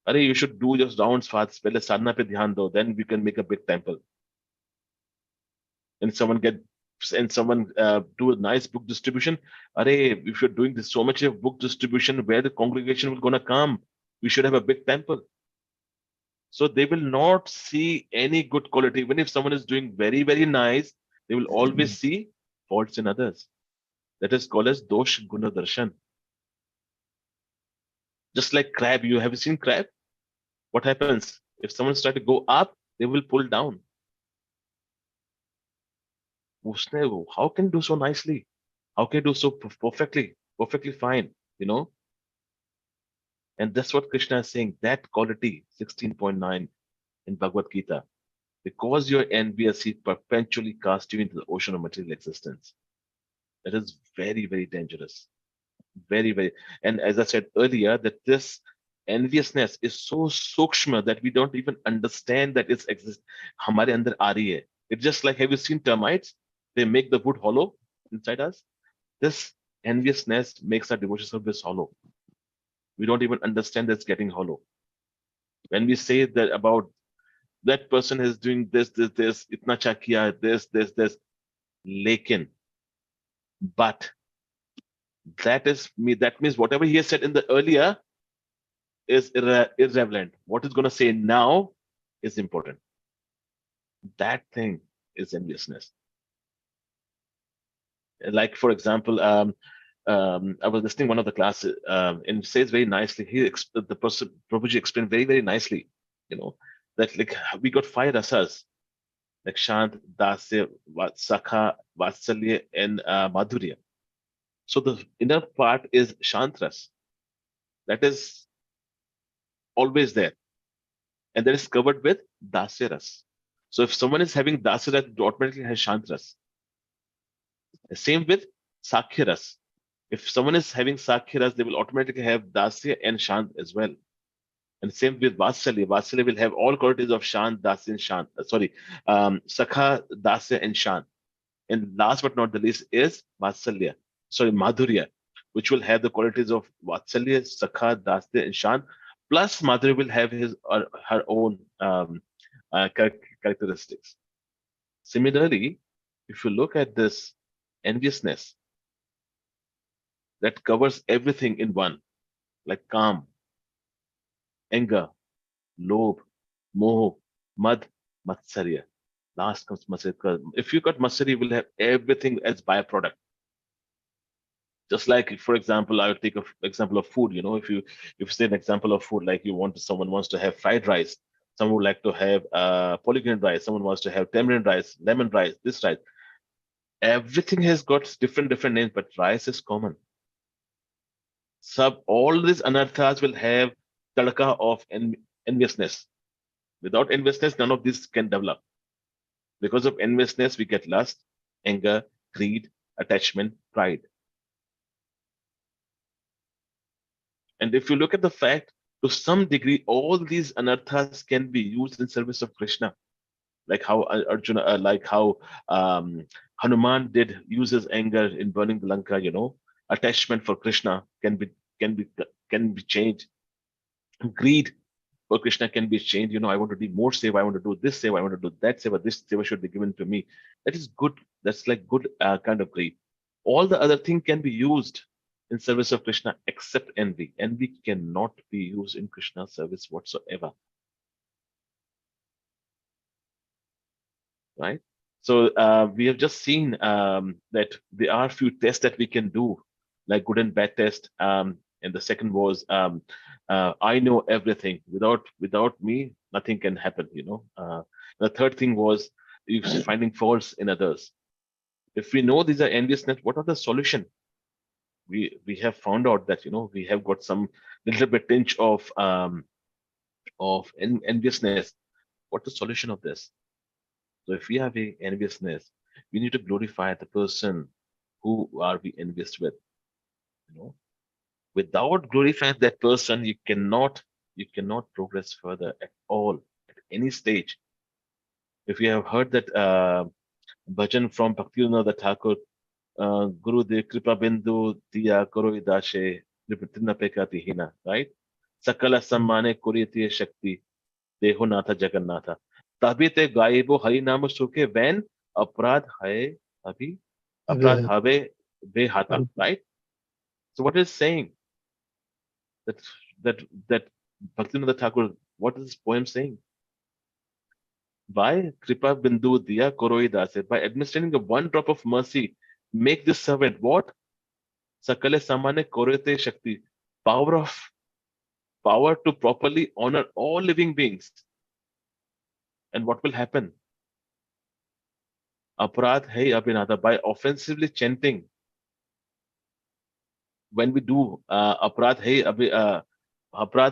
Arey, you should do your rounds fast. Pehle sadhana pe dhyan do, then we can make a big temple. And someone do a nice book distribution. Arey, if you're doing this so much of book distribution, where the congregation will gonna come? We should have a big temple. So they will not see any good quality. Even if someone is doing very, very nice, they will always see faults in others. That is called as dosh guna darshan. Just like crab, have you seen crab? What happens? If someone's trying to go up, they will pull down. How can you do so nicely? How can you do so perfectly fine, And that's what Krishna is saying, that quality, 16.9 in Bhagavad Gita. Because you're envious, he perpetually casts you into the ocean of material existence. That is very, very dangerous. Very, very. And as I said earlier, that this enviousness is so sukshma that we don't even understand that it exists. Hamare andar aa rahi hai. It's just like, have you seen termites? They make the wood hollow inside us. This enviousness makes our devotion service hollow. We don't even understand that it's getting hollow. When we say that about that person is doing this, itna cha kiya, this, lekin. But that means whatever he has said in the earlier is irrelevant. What he's going to say now is important. That thing is enviousness. Like, for example, I was listening to one of the classes, and it says very nicely. The person Prabhuji explained very, very nicely. That like we got 5 rasas, like Shant, Dasya, Sakha, Vatsalya, and Madhurya. So the inner part is Shantras. That is always there. And that is covered with Dasyaras. So if someone is having Dasyaras, it automatically has Shantras. The same with Sakhyaras. If someone is having Sakhyaras, they will automatically have Dasya and Shant as well. And same with Vatsalya. Vatsalya will have all qualities of Shant, Dasya, and Shant. Sakha, Dasya, and Shant. And last but not the least is Madhurya, which will have the qualities of Vatsalya, Sakha, Dasya, and Shant. Plus, Madhurya will have her own characteristics. Similarly, if you look at this enviousness, that covers everything in one, like calm, anger, lobh, moh, mad, matsarya. Last comes matsarya. If you got matsarya, you will have everything as byproduct. Just like, for example, I would take an example of food. If you say an example of food, like someone wants to have fried rice, someone would like to have polyglot rice, someone wants to have tamarind rice, lemon rice, this rice. Everything has got different names, but rice is common. All these anarthas will have tadka of enviousness. Without enviousness, none of this can develop. Because of enviousness, we get lust, anger, greed, attachment, pride. And if you look at the fact, to some degree, all these anarthas can be used in service of Krishna. Like how Arjuna, Hanuman did use his anger in burning the Lanka, attachment for Krishna can be can be changed. Greed for Krishna can be changed. I want to do more seva. I want to do this seva. I want to do that seva. This seva should be given to me. That is good. That's like good kind of greed. All the other thing can be used in service of Krishna except envy. Envy cannot be used in Krishna's service whatsoever. Right? So we have just seen that there are few tests that we can do, like good and bad test. And the second was I know everything. Without me, nothing can happen. The third thing was finding faults in others. If we know these are enviousness, what are the solution? We have found out that we have got some little bit tinge of enviousness. What's the solution of this? So if we have a enviousness, we need to glorify the person who are we envious with. Without glorifying that person, you cannot progress further at all at any stage. If you have heard that bhajan from Bhaktivinoda Thakur, Guru De Kripa Bindu Diya Karo Idashe Nipritina Pekati Hina, right? Sakala Sammane Kuriyati Shakti Deho Natha Jagannatha. Tabite Gaibo Harinama Suke when Aprad Hai Abhi Aprad Habe Behata, right? So what is saying? That Bhaktivinoda Thakur, what is this poem saying? By Kripa Bindu Diya Koroi Dase, by administering a one drop of mercy, make this servant what? Sakale Samane Korote Shakti, power to properly honor all living beings. And what will happen? Aparadh hai abhinata, by offensively chanting. When we do aparadh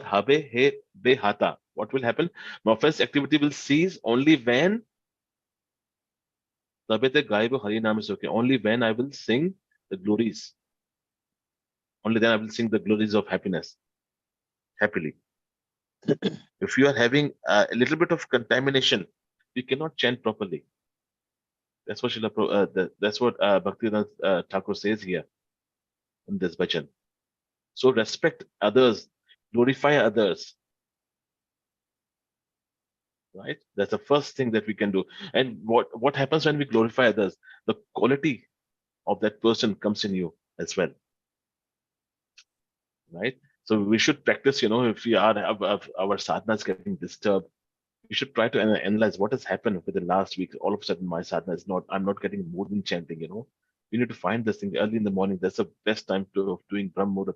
habe he behata, what will happen? My offense activity will cease only when only when I will sing the glories. Only then I will sing the glories of happiness. Happily. If you are having a little bit of contamination, you cannot chant properly. That's what Bhaktivinoda Thakur says here in this bhajan. So respect others, glorify others. Right? That's the first thing that we can do. And what happens when we glorify others? The quality of that person comes in you as well. Right? So we should practice, if we are our sadhana is getting disturbed, we should try to analyze what has happened within the last week. All of a sudden, my sadhana is I'm not getting more than chanting, We need to find this thing early in the morning. That's the best time of doing Brahm Muhurat,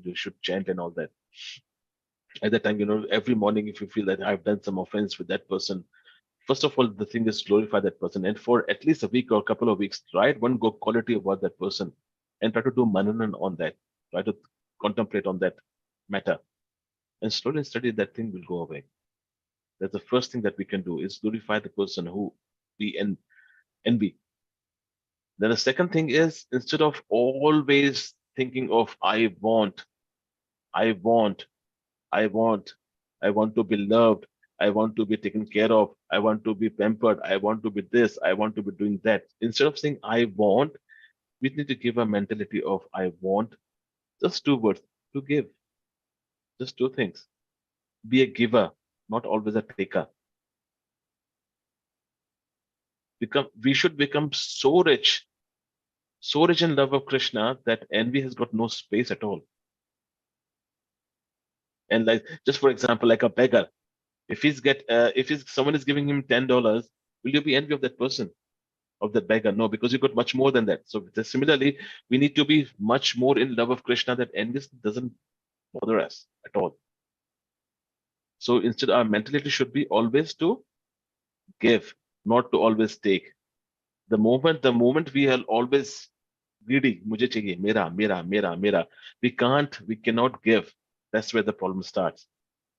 you should chant and all that. At that time, every morning, if you feel that I've done some offense with that person, first of all, the thing is glorify that person. And for at least a week or a couple of weeks, write one good quality about that person and try to do mananan on that. Try to contemplate on that matter. And slowly and steadily, that thing will go away. That's the first thing that we can do is glorify the person who we envy. Then the second thing is, instead of always thinking of I want to be loved, I want to be taken care of, I want to be pampered, I want to be this, I want to be doing that. Instead of saying I want, we need to give a mentality of I want. Just two words, to give. Just two things. Be a giver, not always a taker. We should become so rich in love of Krishna that envy has got no space at all. And like, just for example, like a beggar, if someone is giving him $10, will you be envy of that person, of that beggar? No, because you got much more than that. So similarly, we need to be much more in love of Krishna that envy doesn't bother us at all. So instead, our mentality should be always to give, not to always take. The moment we are always greedy, mujhe chahiye, mera, we cannot give. That's where the problem starts.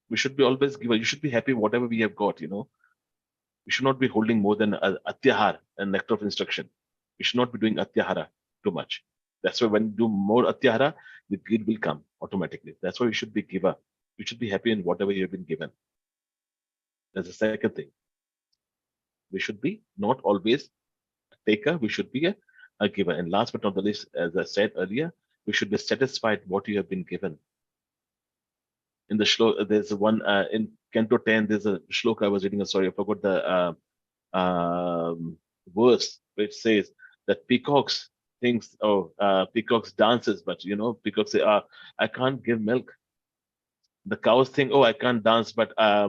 We should be always giver. You should be happy whatever we have got, We should not be holding more than atyahar, a nectar of instruction. We should not be doing atyahara too much. That's why when you do more atyahara, the greed will come automatically. That's why we should be giver. You should be happy in whatever you have been given. That's the second thing. We should be not always a taker. We should be a giver. And last but not the least, as I said earlier, We should be satisfied what you have been given. In the shloka, there's one in Canto 10. There's a shloka I was reading. Sorry, I forgot the verse which says that peacocks thinks, oh, peacocks dances, but peacocks say, I can't give milk. The cows think, oh, I can't dance, but I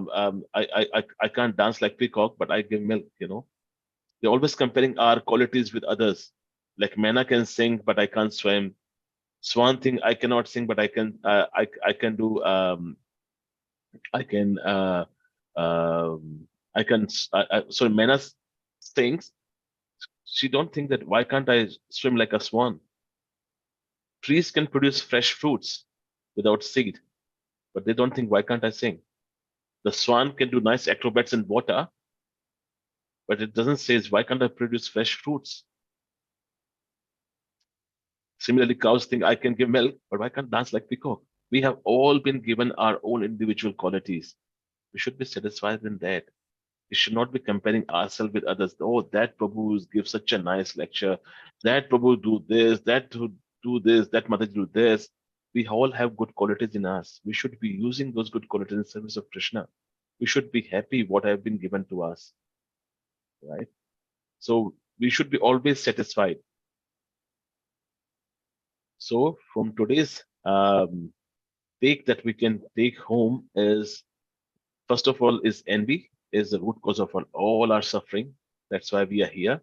can't dance like peacock, but I give milk. They're always comparing our qualities with others. Like Mena can sing, but I can't swim. Swan thing, I cannot sing, but I can. I can do. I can. I can. So Mena sings. She don't think that why can't I swim like a swan? Trees can produce fresh fruits without seed, but they don't think why can't I sing? The swan can do nice acrobats in water, but it doesn't say why can't I produce fresh fruits? Similarly, cows think I can give milk, but why can't dance like peacock? We have all been given our own individual qualities. We should be satisfied in that. We should not be comparing ourselves with others. Oh, that Prabhu gives such a nice lecture. That Prabhu do this, that do this, that Mataji do this. We all have good qualities in us. We should be using those good qualities in service of Krishna. We should be happy what have been given to us. Right? So we should be always satisfied. So from today's take that we can take home is, first of all, is envy is the root cause of all our suffering. That's why we are here.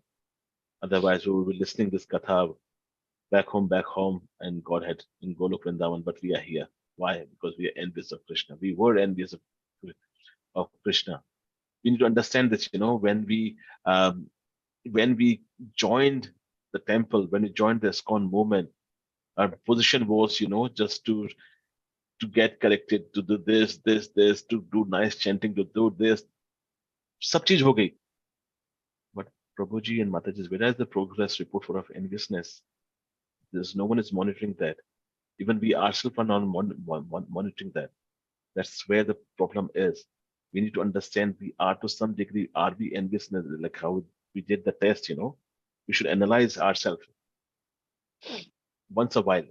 Otherwise, we will be listening this katha back home, and God had in Golok Vrindavan, but we are here. Why? Because we are envious of Krishna. We were envious of Krishna. We need to understand this. When we joined the temple, when we joined the ISKCON movement, our position was, just to get corrected, to do this, to do nice chanting, to do this. Sab cheez ho gayi. But Prabhuji and Mataji, where is the progress report for of enviousness? There's no one is monitoring that. Even we ourselves are not monitoring that. That's where the problem is. We need to understand we are to some degree, are we envious? Like how we did the test, we should analyze ourselves once a while.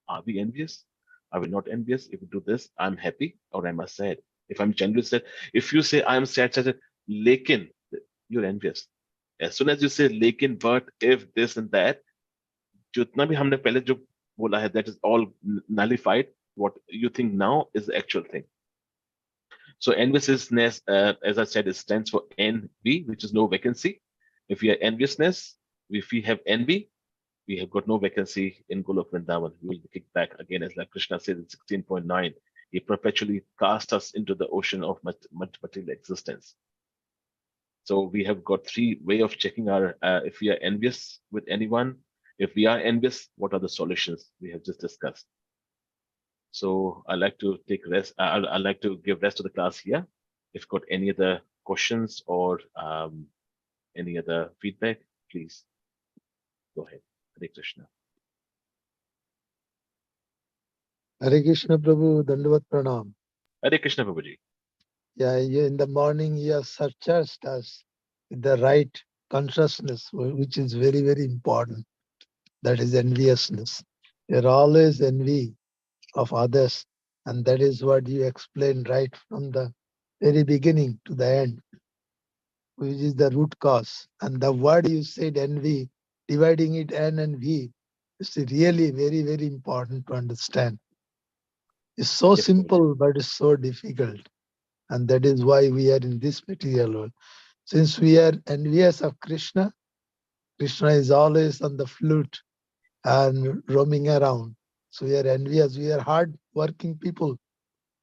Are we envious? Are we not envious? If we do this, I'm happy or am I sad? If I'm genuinely sad, if you say I'm sad, lekin, you're envious. As soon as you say lekin, but if this and that, जितना भी हमने पहले जो बोला है, that is all nullified. What you think now is the actual thing. So enviousness, as I said, it stands for envy, which is no vacancy. If we are enviousness, if we have envy, we have got no vacancy in Golok Vrindavan. We will be kicked back again, as like Krishna says in 16.9. He perpetually cast us into the ocean of material existence. So we have got three way of checking our, if we are envious with anyone. If we are envious, what are the solutions we have just discussed? So I like to take rest. I like to give rest to the class here. If you've got any other questions or any other feedback, please go ahead. Hare Krishna. Hare Krishna Prabhu, Dandavat Pranam. Hare Krishna, Prabhuji. Yeah, in the morning you have surcharged us with the right consciousness, which is very, very important. That is enviousness. You're always envy of others, and that is what you explained right from the very beginning to the end, which is the root cause. And the word you said, envy, dividing it N and V, is really very, very important to understand. It's so Yes, simple, but it's so difficult. And that is why we are in this material world. Since we are envious of Krishna, Krishna is always on the flute and roaming around. So we are envious. We are hard-working people,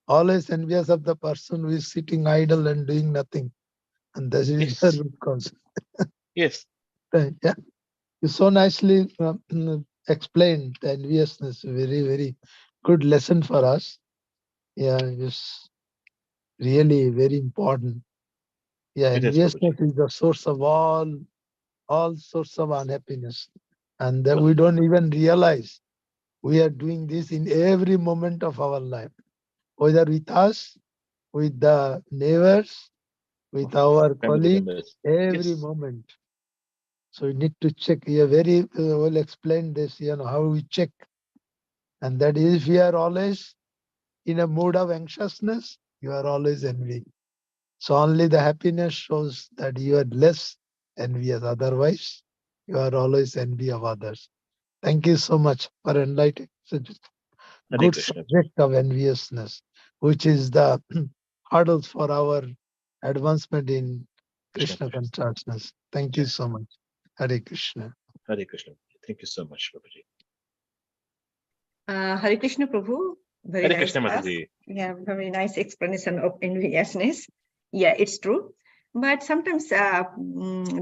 always envious of the person who is sitting idle and doing nothing. And that is Yes. the root cause. Yes. Yeah, you so nicely explained the enviousness. Very, very good lesson for us. Yeah, it's really very important. Yeah, It is, enviousness Prabhuji. is the source of all sorts of unhappiness. And that we don't even realize we are doing this in every moment of our life, whether with us, with the neighbors, with our Family colleagues, members. every Yes. moment. So we need to check. You very well explained this, how we check And that if you are always in a mood of anxiousness, you are always envying. So only the happiness shows that you are less envious. Otherwise, you are always envy of others. Thank you so much for enlightening such a Hare good Krishna. subject of enviousness, which is the hurdles for our advancement in Krishna Krishna consciousness. consciousness. Thank you Yeah. so much. Hare Krishna. Hare Krishna. Thank you so much, Babaji. Hare Krishna Prabhu, very Hare nice Krishna, class. Mataji. Yeah, very nice explanation of enviousness. Yeah, it's true. But sometimes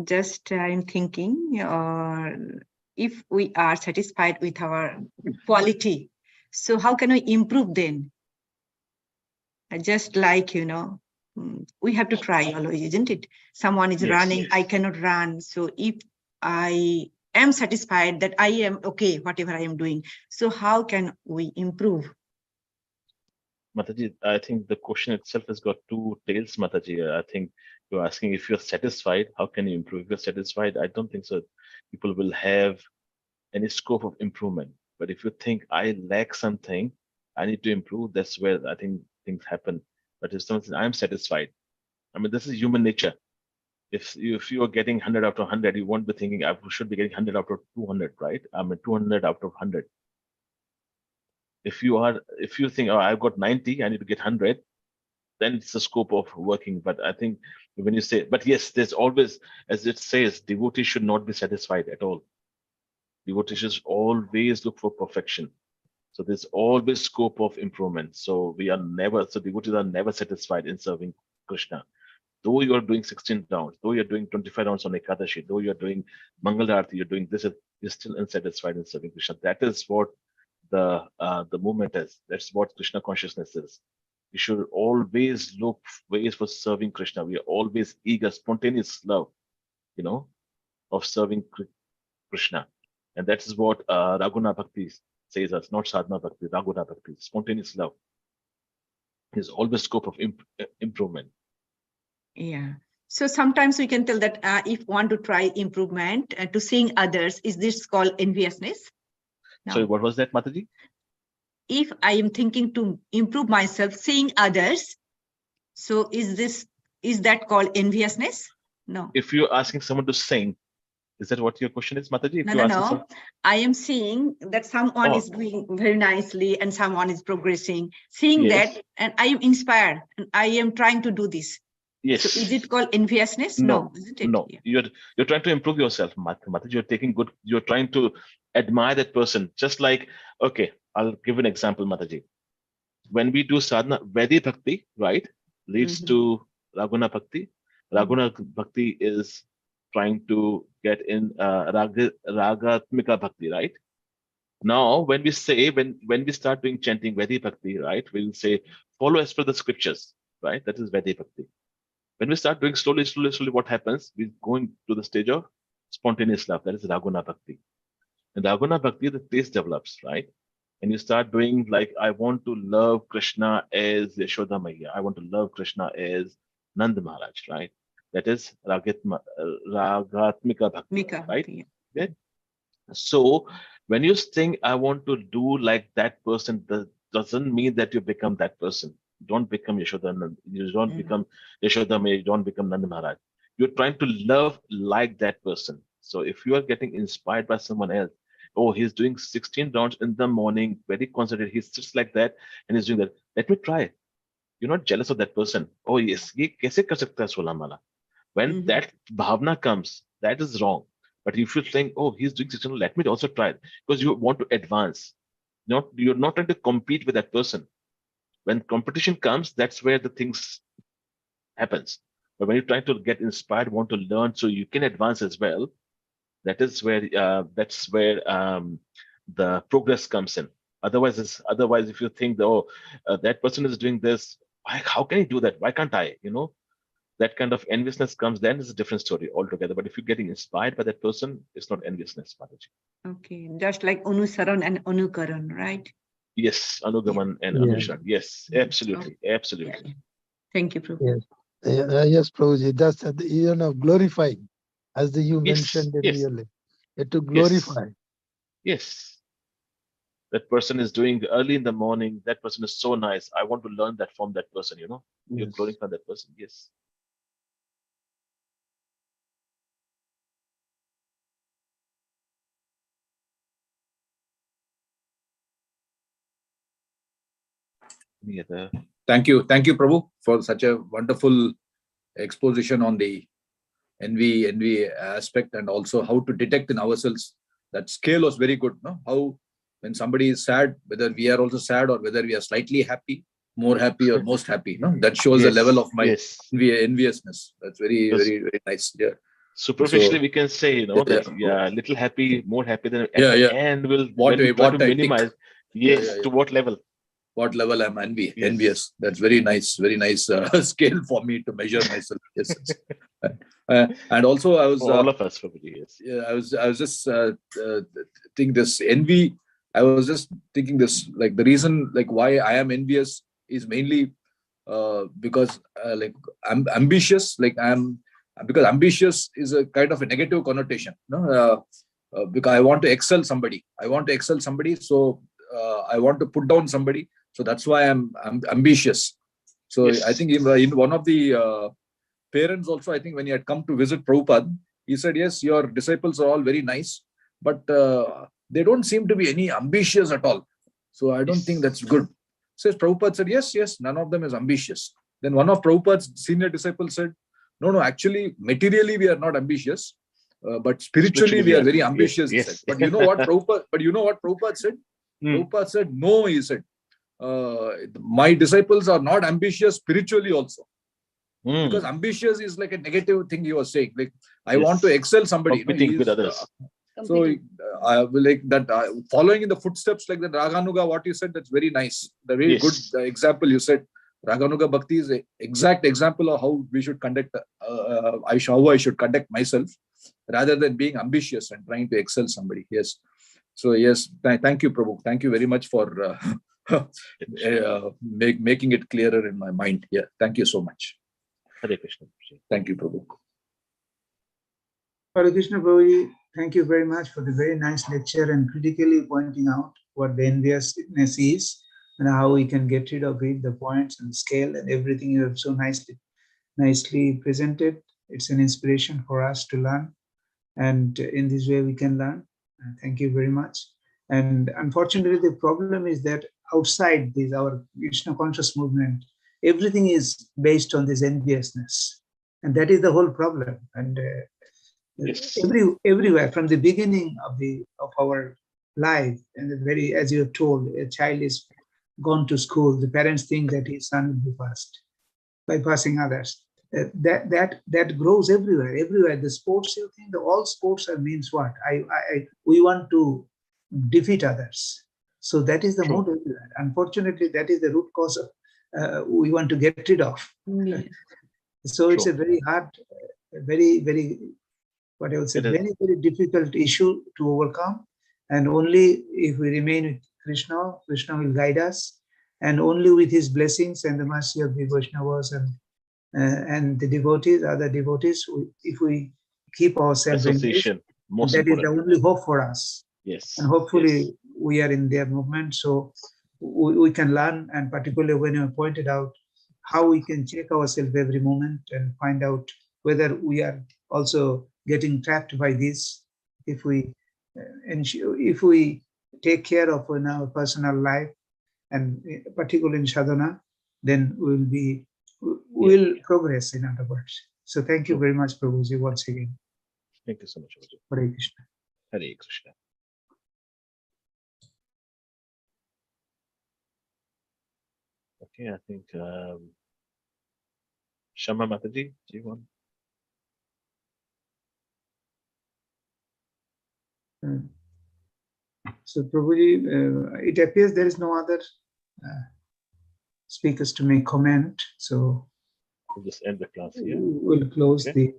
just I'm thinking, if we are satisfied with our quality, so how can we improve then? Just like, we have to try always, isn't it? Someone is Yes. running, I cannot run. So if I am satisfied that I am okay, whatever I am doing, so how can we improve? Mataji, I think the question itself has got two tails, Mataji. I think you're asking if you're satisfied, how can you improve? If you're satisfied, I don't think so. People will have any scope of improvement. But if you think I lack something, I need to improve, that's where I think things happen. But if someone says I'm satisfied, I mean, this is human nature. If you are getting 100 out of 100, you won't be thinking I should be getting 100 out of 200, right? I mean, 200 out of 100. If you think, oh, I've got 90, I need to get 100, then it's the scope of working. But I think when you say, but yes, there's always, as it says, devotees should not be satisfied at all. Devotees should always look for perfection. So there's always scope of improvement. So devotees are never satisfied in serving Krishna. Though you are doing 16 rounds, though you're doing 25 rounds on Ekadashi, though you're doing Mangal Arati, you're doing this, you're still unsatisfied in serving Krishna. That is what the movement is. That's what Krishna consciousness is. We should always look ways for serving Krishna. We are always eager, spontaneous love, of serving Krishna. And that is what Raguna Bhakti says us, not Sadhana Bhakti, Raguna Bhakti, spontaneous love. There's always scope of improvement. Yeah. So sometimes we can tell that if want to try improvement to seeing others, is this called enviousness? No. Sorry, what was that, Mataji? If I am thinking to improve myself, seeing others, so is that called enviousness? No. If you're asking someone to sing, is that what your question is, Mataji? If No. I am seeing that someone is doing very nicely and someone is progressing. Seeing that, and I am inspired, and I am trying to do this. Yes. So is it called enviousness? No, isn't it? No. Yeah. You're trying to improve yourself, Mataji. You're trying to admire that person. Just like, okay, I'll give an example, Mataji. When we do sadhana, Vedi Bhakti, right, leads to Raguna Bhakti. Raguna Bhakti is trying to get in Ragatmika Bhakti, right? Now, when we start doing chanting Vedi Bhakti, right, we'll say, follow as per the scriptures, right? That is Vedi Bhakti. When we start doing slowly, what happens? We're going to the stage of spontaneous love. That is Raguna Bhakti. In Raguna Bhakti, the taste develops, right? And you start doing like, I want to love Krishna as Yashoda Maiya. I want to love Krishna as Nand Maharaj, right? That is Ragatmika Bhakti, right? Yeah. So when you think, I want to do like that person, that doesn't mean that you become that person. You don't become Yashoda. You don't become Yashoda Maiya. You don't become Nand Maharaj. You're trying to love like that person. So if you are getting inspired by someone else, oh, he's doing 16 rounds in the morning, very concentrated. He's just like that, and he's doing that. Let me try. You're not jealous of that person. Oh yes, ye kaise kar sakta hai 16 mala? When that bhavna comes, that is wrong. But if you think, oh, he's doing 16, let me also try it, because you want to advance. You're not trying to compete with that person. When competition comes, that's where the things happens. But when you're trying to get inspired, want to learn, so you can advance as well, that's where the progress comes in. Otherwise, if you think, that person is doing this, how can he do that? Why can't I? That kind of enviousness comes, then it's a different story altogether. But if you're getting inspired by that person, it's not enviousness, Mataji. Okay, just like Anusaran and Anukaran, right? Yes, Anugaman and Anusharan. Yes, absolutely, absolutely. Yeah. Thank you, Prabhu. Yes, yes, Prabhuji. That's glorifying, as you mentioned Yes. earlier. To glorify. Yes. that person is doing early in the morning. That person is so nice. I want to learn that from that person, you know. You're Yes. glorifying that person. Yes. Any other? Thank you, Prabhu, for such a wonderful exposition on the envy aspect, and also how to detect in ourselves. That scale was very good. No, how when somebody is sad, whether we are also sad or whether we are slightly happy, more happy or most happy. No, that shows the Yes, level of my yes. enviousness. That's very, Yes. very, very nice. Yeah. Superficially, So- we can say, you know, Yeah, that yeah, little happy, more happy than at Yeah, the yeah. end will What when we I- try what to I think. minimize. Yeah, Yes, yeah, yeah. to what level? What level I'm Yes. envious. That's very nice scale for me to measure myself. Yes. And also I was For all of us, probably, yes. yeah, I was just thinking this envy. I was just thinking this, like the reason like why I am envious is mainly because like I'm ambitious. Like because ambitious is a kind of a negative connotation. No, because I want to excel somebody. So I want to put down somebody. So that's why I'm ambitious. So Yes. I think in one of the parents also, I think when he had come to visit Prabhupada, he said, yes, your disciples are all very nice, but they don't seem to be any ambitious at all. So I don't Yes. think that's good. Says Prabhupada said, yes, none of them is ambitious. Then one of Prabhupada's senior disciples said, no, actually, materially we are not ambitious, but spiritually we are very ambitious. Yes. He said. But you know what Prabhupada said? Prabhupada said, no, he said, my disciples are not ambitious spiritually also. Because ambitious is like a negative thing he was saying. Like, I want to excel somebody. Competing with others. So I will like that following in the footsteps like the Raganuga, what you said, that's very nice. The very good example you said. Raganuga Bhakti is an exact example of how we should conduct, how I should conduct myself, rather than being ambitious and trying to excel somebody. Yes. So yes, thank you, Prabhu. Thank you very much for making it clearer in my mind. Yeah. Thank you so much. Hare Krishna. Thank you, Prabhu. Hare Krishna Prabhuji, thank you very much for the very nice lecture and critically pointing out what the enviousness is and how we can get rid of it, the points and the scale and everything you have so nicely presented. It's an inspiration for us to learn, and in this way we can learn. Thank you very much. And unfortunately, the problem is that outside this, our Krishna conscious movement, everything is based on this enviousness, and that is the whole problem. And everywhere from the beginning of our life, and as you have told, a child is gone to school, the parents think that his son will be first by passing others. That grows everywhere. The sports, you think all sports means what? We want to defeat others. So that is the mode everywhere. Unfortunately, that is the root cause of we want to get rid of. So it's a very hard, very what I would say, very difficult issue to overcome. And only if we remain with Krishna, Krishna will guide us. And only with his blessings and the mercy of the Vaishnavas and the devotees, other devotees, if we keep ourselves engaged, that is the only hope for us. Yes. And hopefully we are in their movement, so we can learn, and particularly when you pointed out how we can check ourselves every moment and find out whether we are also getting trapped by this. If we take care of in our personal life, and particularly in sadhana, then we'll progress, in other words. So thank you very much, Prabhuji, once again. Thank you so much. Hare Krishna. Hare Krishna. Okay, I think Shama Mataji, do you want? So Prabhuji, it appears there is no other speakers to make comment. So We'll just end the class here. We'll close the.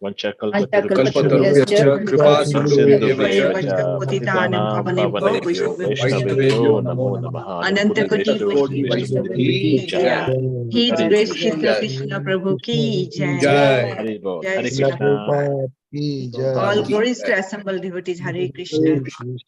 Vancha Kalpatarubhyascha Kripa sindhubhyeva Vacha patitanam pavanebhyo Vaishnavebhyo Namo Namaha. Ananta Koti Vaishnava ki jai. His Grace Chitra Krishna Prabhu ki jai. Hare Bol. Jai Hare Krishna. Krishna. Prabhupada ki jai. All glories to assembled devotees. Hare Krishna. Hare Krishna.